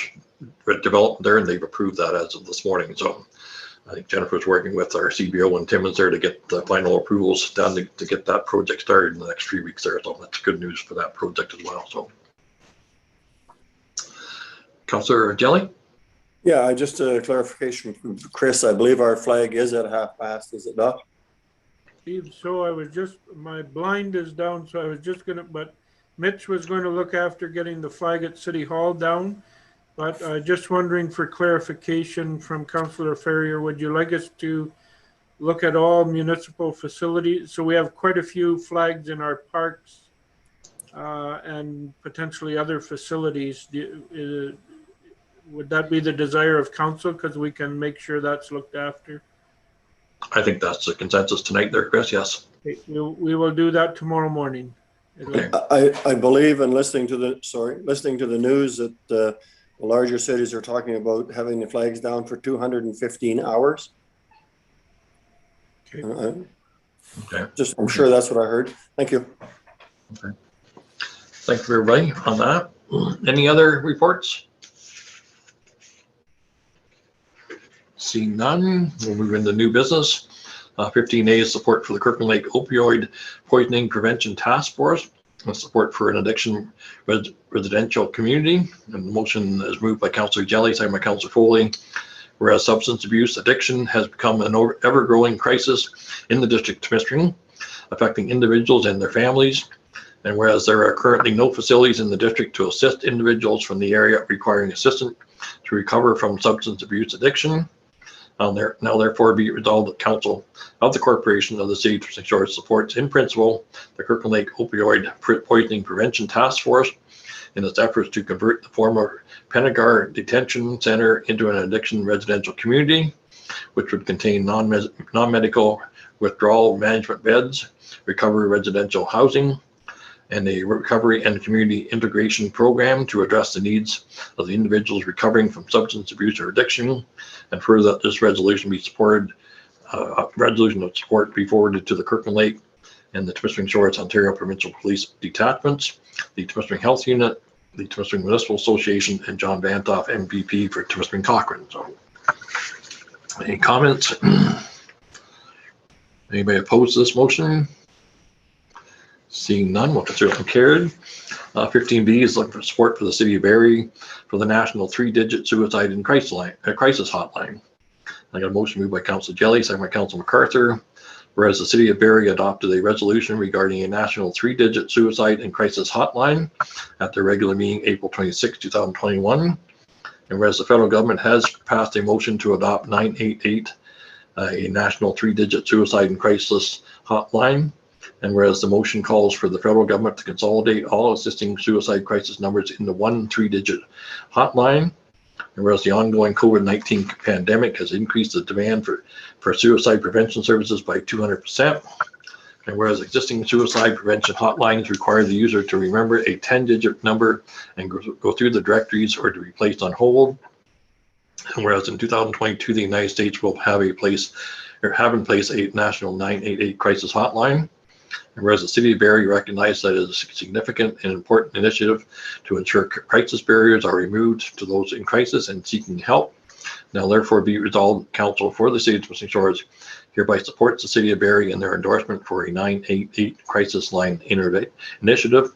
development there, and they've approved that as of this morning. So I think Jennifer's working with our CBO and Timmins there to get the final approvals done to get that project started in the next 3 weeks there. So that's good news for that project as well. So, Councillor Jelly?
Yeah, just a clarification from Chris. I believe our flag is at half-mast, is it not?
Steve, so I was just, my blind is down, so I was just going to, but Mitch was going to look after getting the flag at City Hall down. But just wondering for clarification from Councillor Ferrier, would you like us to look at all municipal facilities? So we have quite a few flags in our parks and potentially other facilities. Would that be the desire of council? Because we can make sure that's looked after.
I think that's the consensus tonight there, Chris. Yes.
Okay, we will do that tomorrow morning.
Okay.
I believe in listening to the news that the larger cities are talking about having the flags down for 215 hours.
Okay.
Okay.
I'm sure that's what I heard. Thank you.
Okay. Thank you, everybody, on that. Any other reports? Seeing none, we'll move into new business. 15 days support for the Kirkland Lake Opioid Poisoning Prevention Task Force. Support for an addiction residential community. And the motion is moved by Councillor Jelly, second by Councillor Foley, Whereas substance abuse addiction has become an ever-growing crisis in the District of Temiskaming, affecting individuals and their families. And whereas there are currently no facilities in the district to assist individuals from the area requiring assistance to recover from substance abuse addiction, now therefore be resolved that Council of the Corporation of the City of Temiskaming Shores supports in principle the Kirkland Lake Opioid Poisoning Prevention Task Force in its efforts to convert the former Penagar Detention Center into an addiction residential community, which would contain non-medical withdrawal management beds, recovery residential housing, and a recovery and community integration program to address the needs of the individuals recovering from substance abuse or addiction, and further that this resolution be supported, resolution of support be forwarded to the Kirkland Lake and the Temiskaming Shores Ontario Provincial Police Detachments, the Temiskaming Health Unit, the Temiskaming Municipal Association, and John Vantoff, MPP for Temiskaming Cochrane. So, any comments? Anybody opposed to this motion? Seeing none, we'll consider it carried. 15B is looking for support for the City of Barrie for the National 3-Digit Suicide and Crisis Hotline. I got a motion moved by Council Jelly, second by Council MacArthur. Whereas the City of Barrie adopted a resolution regarding a national 3-digit suicide and crisis hotline at their regular meeting April 26, 2021. And whereas the federal government has passed a motion to adopt 988, a national 3-digit suicide and crisis hotline. And whereas the motion calls for the federal government to consolidate all existing suicide crisis numbers into one 3-digit hotline. And whereas the ongoing COVID-19 pandemic has increased the demand for suicide prevention services by 200%. And whereas existing suicide prevention hotlines require the user to remember a 10-digit number and go through the directories or to be placed on hold. And whereas in 2022, the United States will have in place a national 988 crisis hotline. And whereas the City of Barrie recognized that it is a significant and important initiative to ensure crisis barriers are removed to those in crisis and seeking help. Now therefore be resolved, Council for the City of Temiskaming Shores hereby supports the City of Barrie in their endorsement for a 988 crisis line initiative,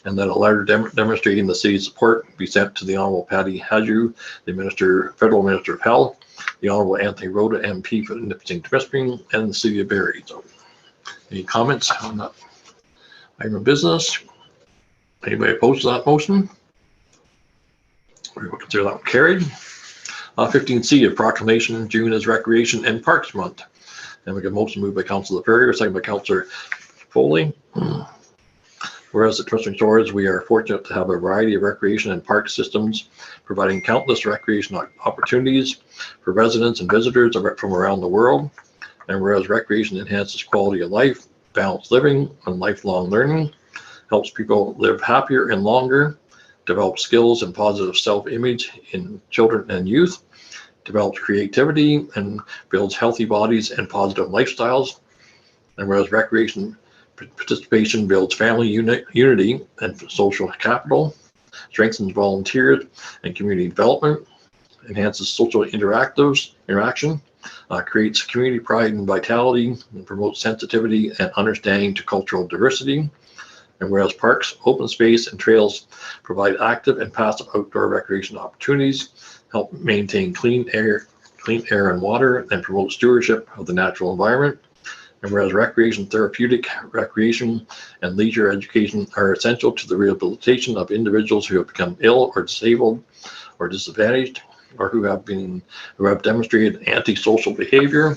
and that a letter demonstrating the city's support be sent to the Honorable Patty Haju, the Federal Minister of Health, the Honorable Anthony Rota, MP for Temiskaming, and the City of Barrie. So, any comments on that item of business? Anybody opposed to that motion? We will consider that one carried. 15C, a proclamation in June as Recreation and Parks Month. And we get a motion moved by Councilor Ferrier, second by Councilor Foley. Whereas at Temiskaming Shores, we are fortunate to have a variety of recreation and park systems, providing countless recreation opportunities for residents and visitors from around the world. And whereas recreation enhances quality of life, balanced living, and lifelong learning, helps people live happier and longer, develops skills and positive self-image in children and youth, develops creativity, and builds healthy bodies and positive lifestyles. And whereas recreation participation builds family unity and social capital, strengthens volunteers and community development, enhances social interaction, creates community pride and vitality, and promotes sensitivity and understanding to cultural diversity. And whereas parks, open space, and trails provide active and passive outdoor recreation opportunities, help maintain clean air and water, and promote stewardship of the natural environment. And whereas recreation, therapeutic recreation, and leisure education are essential to the rehabilitation of individuals who have become ill or disabled or disadvantaged, or who have demonstrated antisocial behavior.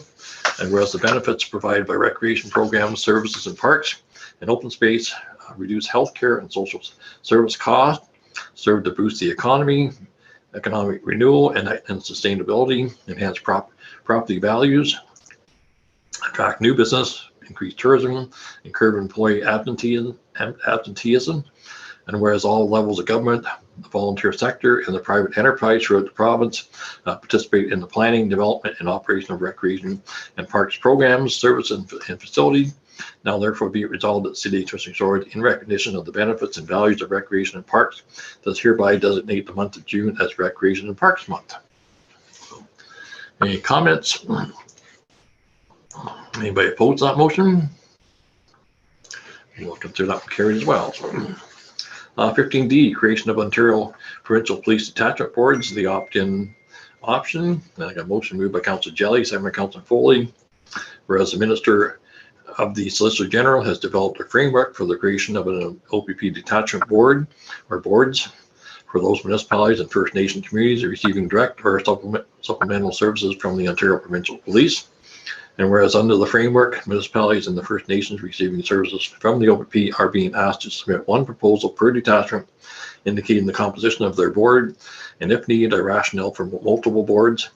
And whereas the benefits provided by recreation programs, services, and parks and open space reduce healthcare and social service costs, serve to boost the economy, economic renewal, and sustainability, enhance property values, attract new business, increase tourism, and curb employee absenteeism. And whereas all levels of government, the volunteer sector, and the private enterprise throughout the province participate in the planning, development, and operation of recreation and parks programs, services, and facilities. Now therefore be it resolved that the City of Temiskaming Shores, in recognition of the benefits and values of recreation and parks, does hereby designate the month of June as Recreation and Parks Month. So, any comments? Anybody opposed to that motion? We'll consider that one carried as well. So, 15D, creation of Ontario Provincial Police Detachment Boards, the opt-in option. And I got a motion moved by Councilor Jelly, second by Councilor Foley. Whereas the Minister of the Solicitor General has developed a framework for the creation of an OPP detachment board or boards for those municipalities and First Nation communities receiving direct or supplemental services from the Ontario Provincial Police. And whereas under the framework, municipalities and the First Nations receiving services from the OPP are being asked to submit one proposal per detachment indicating the composition of their board, and if needed, a rationale for multiple boards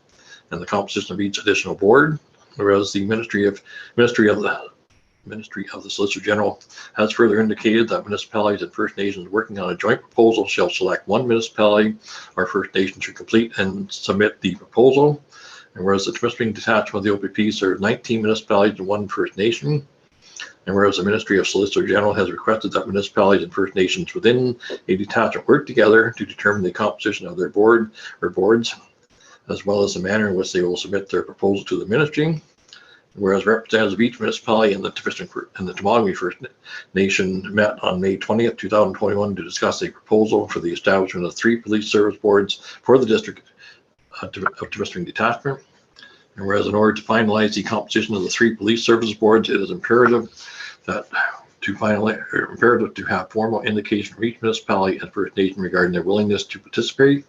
and the composition of each additional board. Whereas the Ministry of the Solicitor General has further indicated that municipalities and First Nations working on a joint proposal shall select one municipality or First Nation to complete and submit the proposal. And whereas the Temiskaming detachment of the OPP serves 19 municipalities and one First Nation. And whereas the Ministry of Solicitor General has requested that municipalities and First Nations within a detachment work together to determine the composition of their board or boards, as well as the manner in which they will submit their proposal to the ministry. Whereas representatives of each municipality and the Temiskaming First Nation met on May 20th, 2021 to discuss a proposal for the establishment of 3 police service boards for the district of Temiskaming detachment. And whereas in order to finalize the composition of the 3 police service boards, it is imperative to have formal indication from each municipality and First Nation regarding their willingness to participate.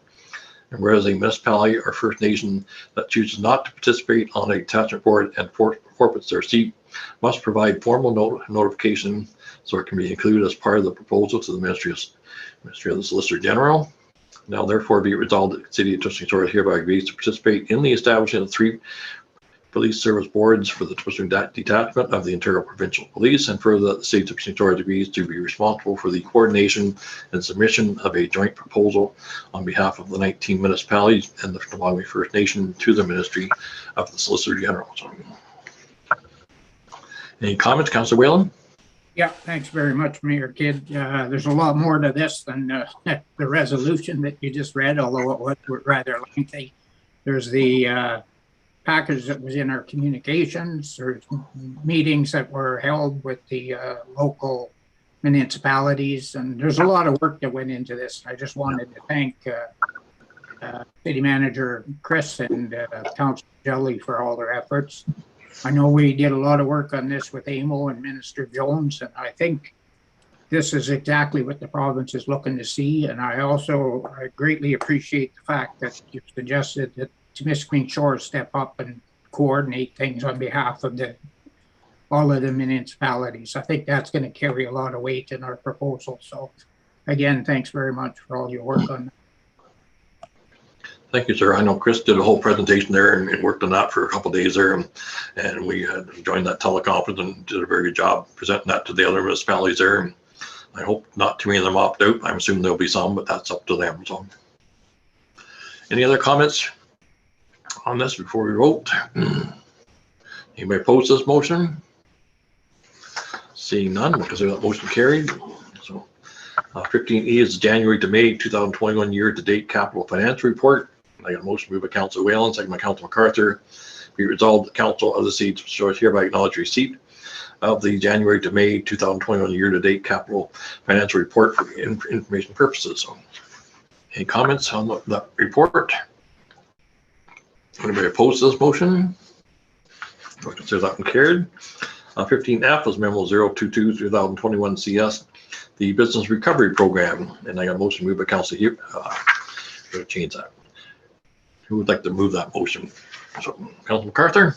And whereas a municipality or First Nation that chooses not to participate on a detachment board and forfeits their seat must provide formal notification so it can be included as part of the proposal to the Ministry of the Solicitor General. Now therefore be it resolved that the City of Temiskaming hereby agrees to participate in the establishment of 3 police service boards for the Temiskaming detachment of the Ontario Provincial Police, and further that the City of Temiskaming agrees to be responsible for the coordination and submission of a joint proposal on behalf of the 19 municipalities and the Temiskaming First Nation to the Ministry of the Solicitor General. So, any comments, Councillor Whalen?
Yeah, thanks very much, Mayor Kidd. There's a lot more to this than the resolution that you just read, although it was rather lengthy. There's the package that was in our communications. There's meetings that were held with the local municipalities, and there's a lot of work that went into this. I just wanted to thank City Manager Chris and Councillor Jelly for all their efforts. I know we did a lot of work on this with AMO and Minister Jones, and I think this is exactly what the province is looking to see. And I greatly appreciate the fact that you suggested that Temiskaming Shores step up and coordinate things on behalf of all of the municipalities. I think that's going to carry a lot of weight in our proposal. So again, thanks very much for all your work on that.
Thank you, sir. I know Chris did a whole presentation there and worked on that for a couple of days there, and we joined that teleconference and did a very good job presenting that to the other municipalities there. And I hope not too many of them opt out. I'm assuming there'll be some, but that's up to them. So, any other comments on this before we vote? Anybody oppose this motion? Seeing none, because that motion carried. So 15E is January to May 2021 year-to-date capital finance report. I got a motion moved by Councillor Whalen, second by Councillor MacArthur. Be resolved, the Council of the City of Temiskaming hereby acknowledge receipt of the January to May 2021 year-to-date capital financial report for information purposes. So, any comments on that report? Anybody opposed to this motion? I'll consider that one carried. 15F is Memo 022-2021 CS, the Business Recovery Program. And I got a motion moved by Councillor Hewitt. Going to change that. Who would like to move that motion? So, Councillor MacArthur?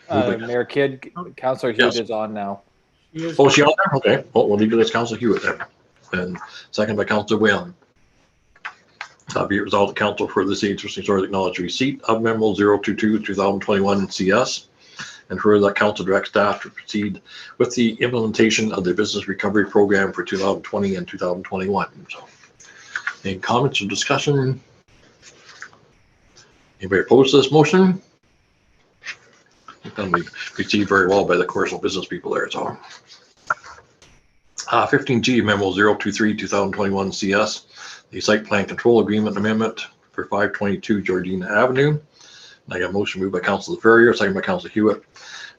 Mayor Kidd, Councillor Hewitt is on now.
Oh, is she on there? Okay. Well, we'll leave it as Councillor Hewitt then. And second by Councillor Whalen. Be it resolved, the Council for the City of Temiskaming acknowledge receipt of Memo 022-2021 CS, and further that Council direct staff to proceed with the implementation of the Business Recovery Program for 2020 and 2021. So, any comments or discussion? Anybody opposed to this motion? It's going to be received very well by the commercial business people there. So, 15G Memo 023-2021 CS, the Site Plan Control Agreement Amendment for 522 Georgina Avenue. And I got a motion moved by Councillor Ferrier, second by Councillor Hewitt.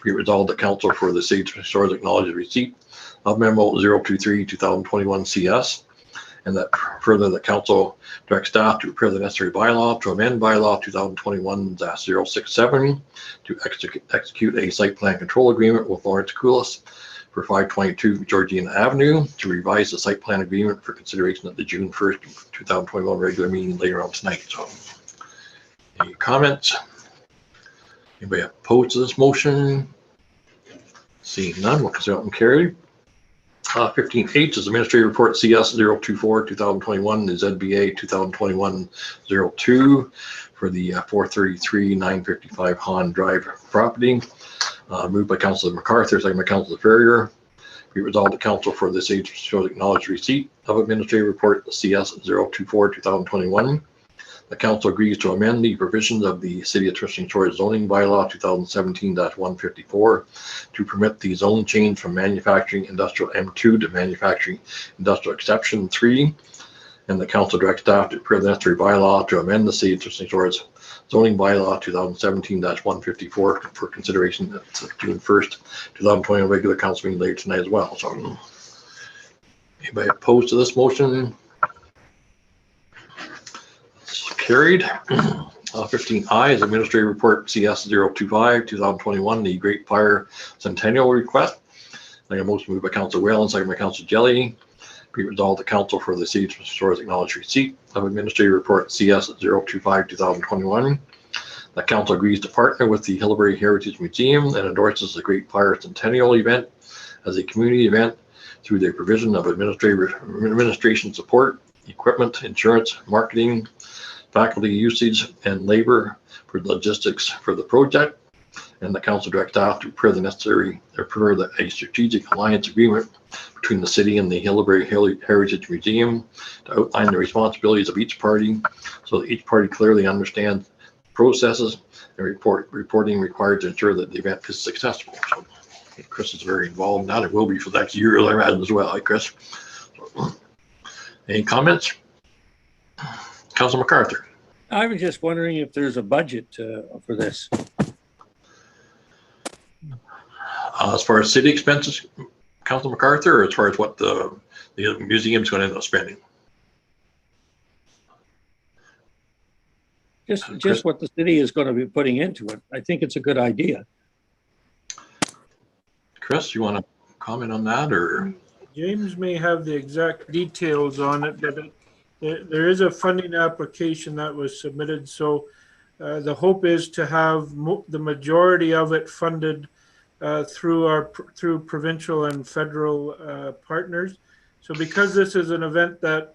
Be resolved that Council for the City of Temiskaming acknowledge receipt of Memo 023-2021 CS, and that further the council direct staff to prepare the necessary bylaw to amend bylaw 2021-067 to execute a site plan control agreement with Lawrence Coulis for 522 Georgina Avenue to revise the site plan agreement for consideration at the June 1st, 2021 regular meeting later on tonight. So, any comments? Anybody opposed to this motion? Seeing none, we'll consider them carried. 15H is Administrative Report CS 024 2021, the ZBA 2021-02 for the 433-955 Han Drive property. Moved by Councilor MacArthur, second by Councilor Ferrier. Be resolved the council for this age shows acknowledged receipt of Administrative Report CS 024 2021. The council agrees to amend the provisions of the City of Temiskaming Shores zoning bylaw 2017-154 to permit the zone change from manufacturing industrial M2 to manufacturing industrial exception 3. And the council directs staff to prepare the necessary bylaw to amend the City of Temiskaming Shores zoning bylaw 2017-154 for consideration at June 1st, 2020 regular council meeting later tonight as well. So, anybody opposed to this motion? Carried. 15I is Administrative Report CS 025 2021, the Great Fire Centennial Request. I got a motion moved by Councilor Whalen, second by Councilor Jelly. Be resolved the council for the City of Temiskaming Shores acknowledged receipt of Administrative Report CS 025 2021. The council agrees to partner with the Hillbury Heritage Museum and endorses the Great Fire Centennial event as a community event through the provision of administration support, equipment, insurance, marketing, faculty usage, and labor for logistics for the project. And the council directs staff to prepare the necessary, a strategic alliance agreement between the city and the Hillbury Heritage Museum to outline the responsibilities of each party so that each party clearly understands processes and reporting required to ensure that the event is successful. So Chris is very involved in that. It will be for the next year, I imagine, as well. Hi, Chris. So, any comments? Councilor MacArthur.
I was just wondering if there's a budget for this.
As far as city expenses, Councilor MacArthur, or as far as what the museum's going to end up spending?
Just what the city is going to be putting into it. I think it's a good idea.
Chris, you want to comment on that, or?
James may have the exact details on it, but there is a funding application that was submitted. So the hope is to have the majority of it funded through provincial and federal partners. So because this is an event that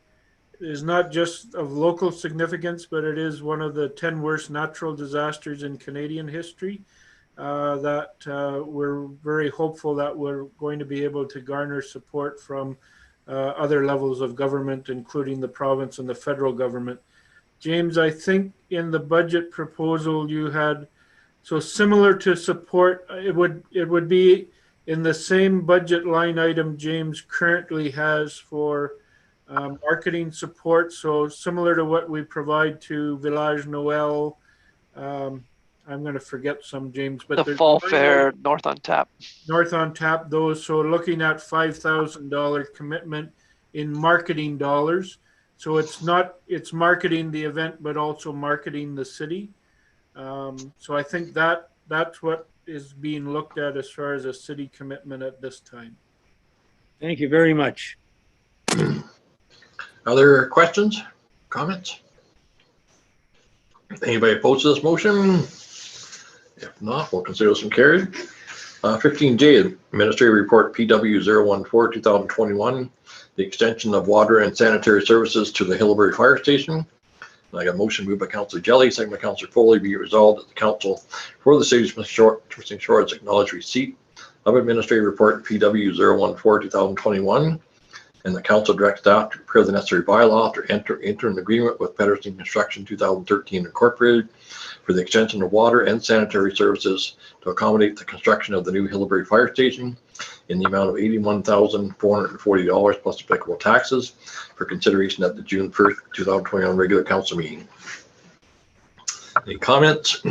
is not just of local significance, but it is one of the 10 worst natural disasters in Canadian history, that we're very hopeful that we're going to be able to garner support from other levels of government, including the province and the federal government. James, I think in the budget proposal you had, so similar to support, it would be in the same budget line item James currently has for marketing support. So similar to what we provide to Village Noel. I'm going to forget some, James, but
the Fall Fair, North on Tap. North
on Tap, those. So looking at $5,000 commitment in marketing dollars. So it's marketing the event, but also marketing the city. So I think that's what is being looked at as far as a city commitment at this time.
Thank you very much.
Other questions, comments? Anybody opposed to this motion? If not, we'll consider this one carried. 15J, Administrative Report PW 014 2021, the extension of water and sanitary services to the Hillbury Fire Station. I got a motion moved by Councilor Jelly, second by Councilor Foley, be resolved that the council for the City of Temiskaming Shores acknowledge receipt of Administrative Report PW 014 2021, and the council directs staff to prepare the necessary bylaw to enter an agreement with Pedersen Construction 2013 Incorporated for the extension of water and sanitary services to accommodate the construction of the new Hillbury Fire Station in the amount of $81,440 plus applicable taxes for consideration at the June 1st, 2021 regular council meeting. Any comments?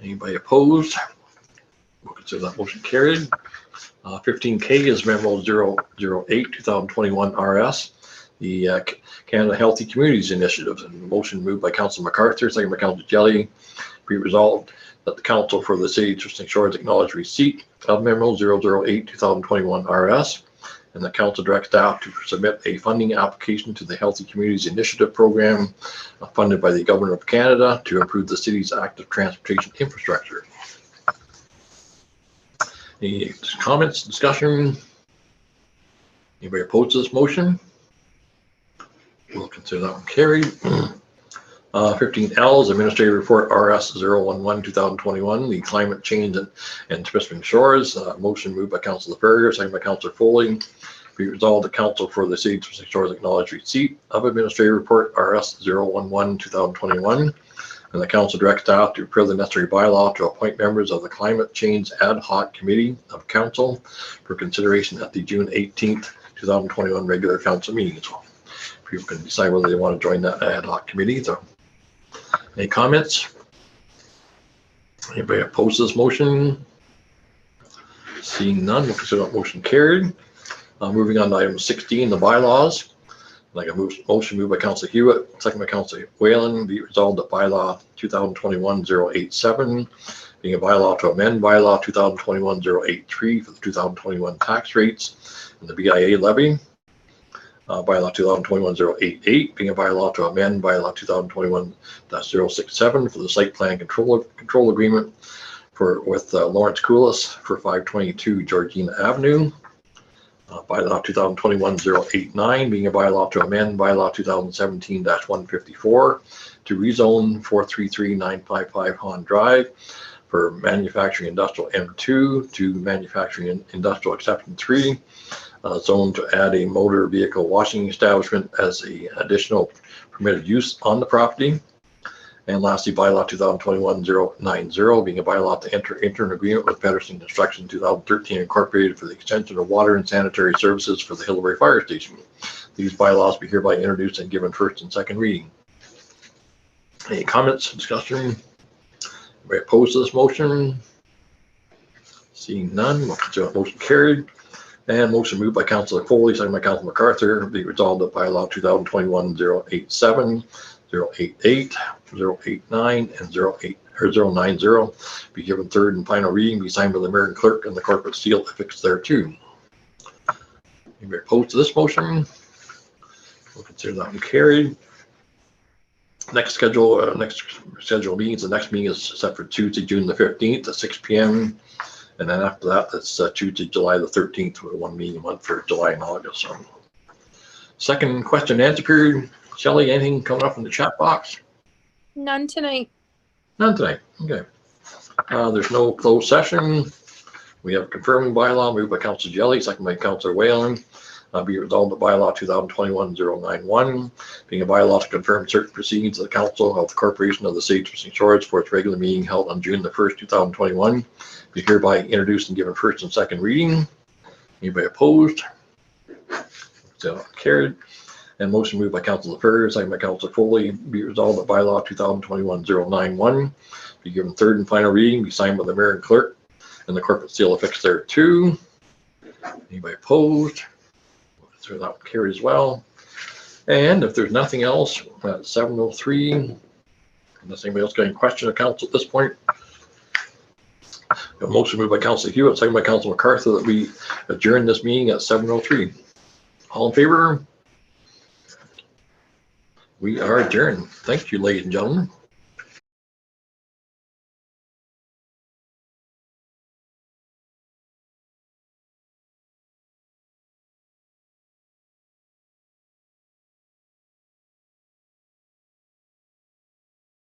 Anybody opposed? We'll consider that motion carried. 15K is Memo 008 2021 RS, the Canada Healthy Communities Initiative. And motion moved by Councilor MacArthur, second by Councilor Jelly. Be resolved that the Council for the City of Twisting Shores acknowledge receipt of Memo 008-2021 RS, and the Council direct staff to submit a funding application to the Healthy Communities Initiative Program funded by the Government of Canada to improve the city's active transportation infrastructure. Any comments, discussion? Anybody opposed to this motion? We'll consider that one carried. 15L is Administrative Report RS 011-2021, the climate change in Temiskaming Shores. Motion moved by Councilor Ferrier, second by Councilor Foley. Be resolved, the Council for the City of Temiskaming Shores acknowledge receipt of Administrative Report RS 011-2021, and the Council directs staff to prepare the necessary bylaw to appoint members of the Climate Change Ad Hoc Committee of Council for consideration at the June 18th, 2021 regular council meeting as well. People can decide whether they want to join that ad hoc committee. So, any comments? Anybody opposed to this motion? Seeing none, we'll consider that motion carried. Moving on to item 16, the bylaws. Like a motion moved by Councilor Hewitt, second by Councilor Whalen. Be resolved that bylaw 2021-087, being a bylaw to amend bylaw 2021-083 for the 2021 tax rates and the BIA levy. Bylaw 2021-088, being a bylaw to amend bylaw 2021-067 for the site plan control agreement with Lawrence Coulis for 522 Georgina Avenue. Bylaw 2021-089, being a bylaw to amend bylaw 2017-154 to rezone 433-955 Han Drive for manufacturing industrial M2 to manufacturing industrial exception 3. Zone to add a motor vehicle washing establishment as the additional permitted use on the property. And lastly, bylaw 2021-090, being a bylaw to enter into an agreement with Pedersen Construction 2013 Incorporated for the extension of water and sanitary services for the Hillbury Fire Station. These bylaws be hereby introduced and given first and second reading. Any comments, discussion? Anybody opposed to this motion? Seeing none, we'll consider that motion carried. And motion moved by Councilor Foley, second by Councilor MacArthur, be resolved that bylaw 2021-087, 088, 089, and 090 be given third and final reading, be signed by the mayor and clerk, and the corporate seal affixed thereto. Anybody opposed to this motion? We'll consider that one carried. Next scheduled meetings. The next meeting is set for Tuesday, June the 15th at 6 p.m. And then after that, that's Tuesday, July the 13th, with one meeting a month for July and August. So, second question and answer period. Shelley, anything coming up in the chat box?
None tonight.
None tonight. Okay. There's no closed session. We have a confirming bylaw moved by Councilor Jelly, second by Councilor Whalen. Be resolved that bylaw 2021-091, being a bylaw to confirm certain proceedings of the Council of the Corporation of the City of Twisting Shores for its regular meeting held on June the 1st, 2021. Be hereby introduced and given first and second reading. Anybody opposed? So carried. And motion moved by Councilor Ferrier, second by Councilor Foley. Be resolved that bylaw 2021-091 be given third and final reading, be signed by the mayor and clerk, and the corporate seal affixed thereto. Anybody opposed? So that would carry as well. And if there's nothing else, at 7:03, unless anybody else got any question of council at this point, a motion moved by Councilor Hewitt, second by Councilor MacArthur, that we adjourn this meeting at 7:03. All in favor? We are adjourned. Thank you, ladies and gentlemen.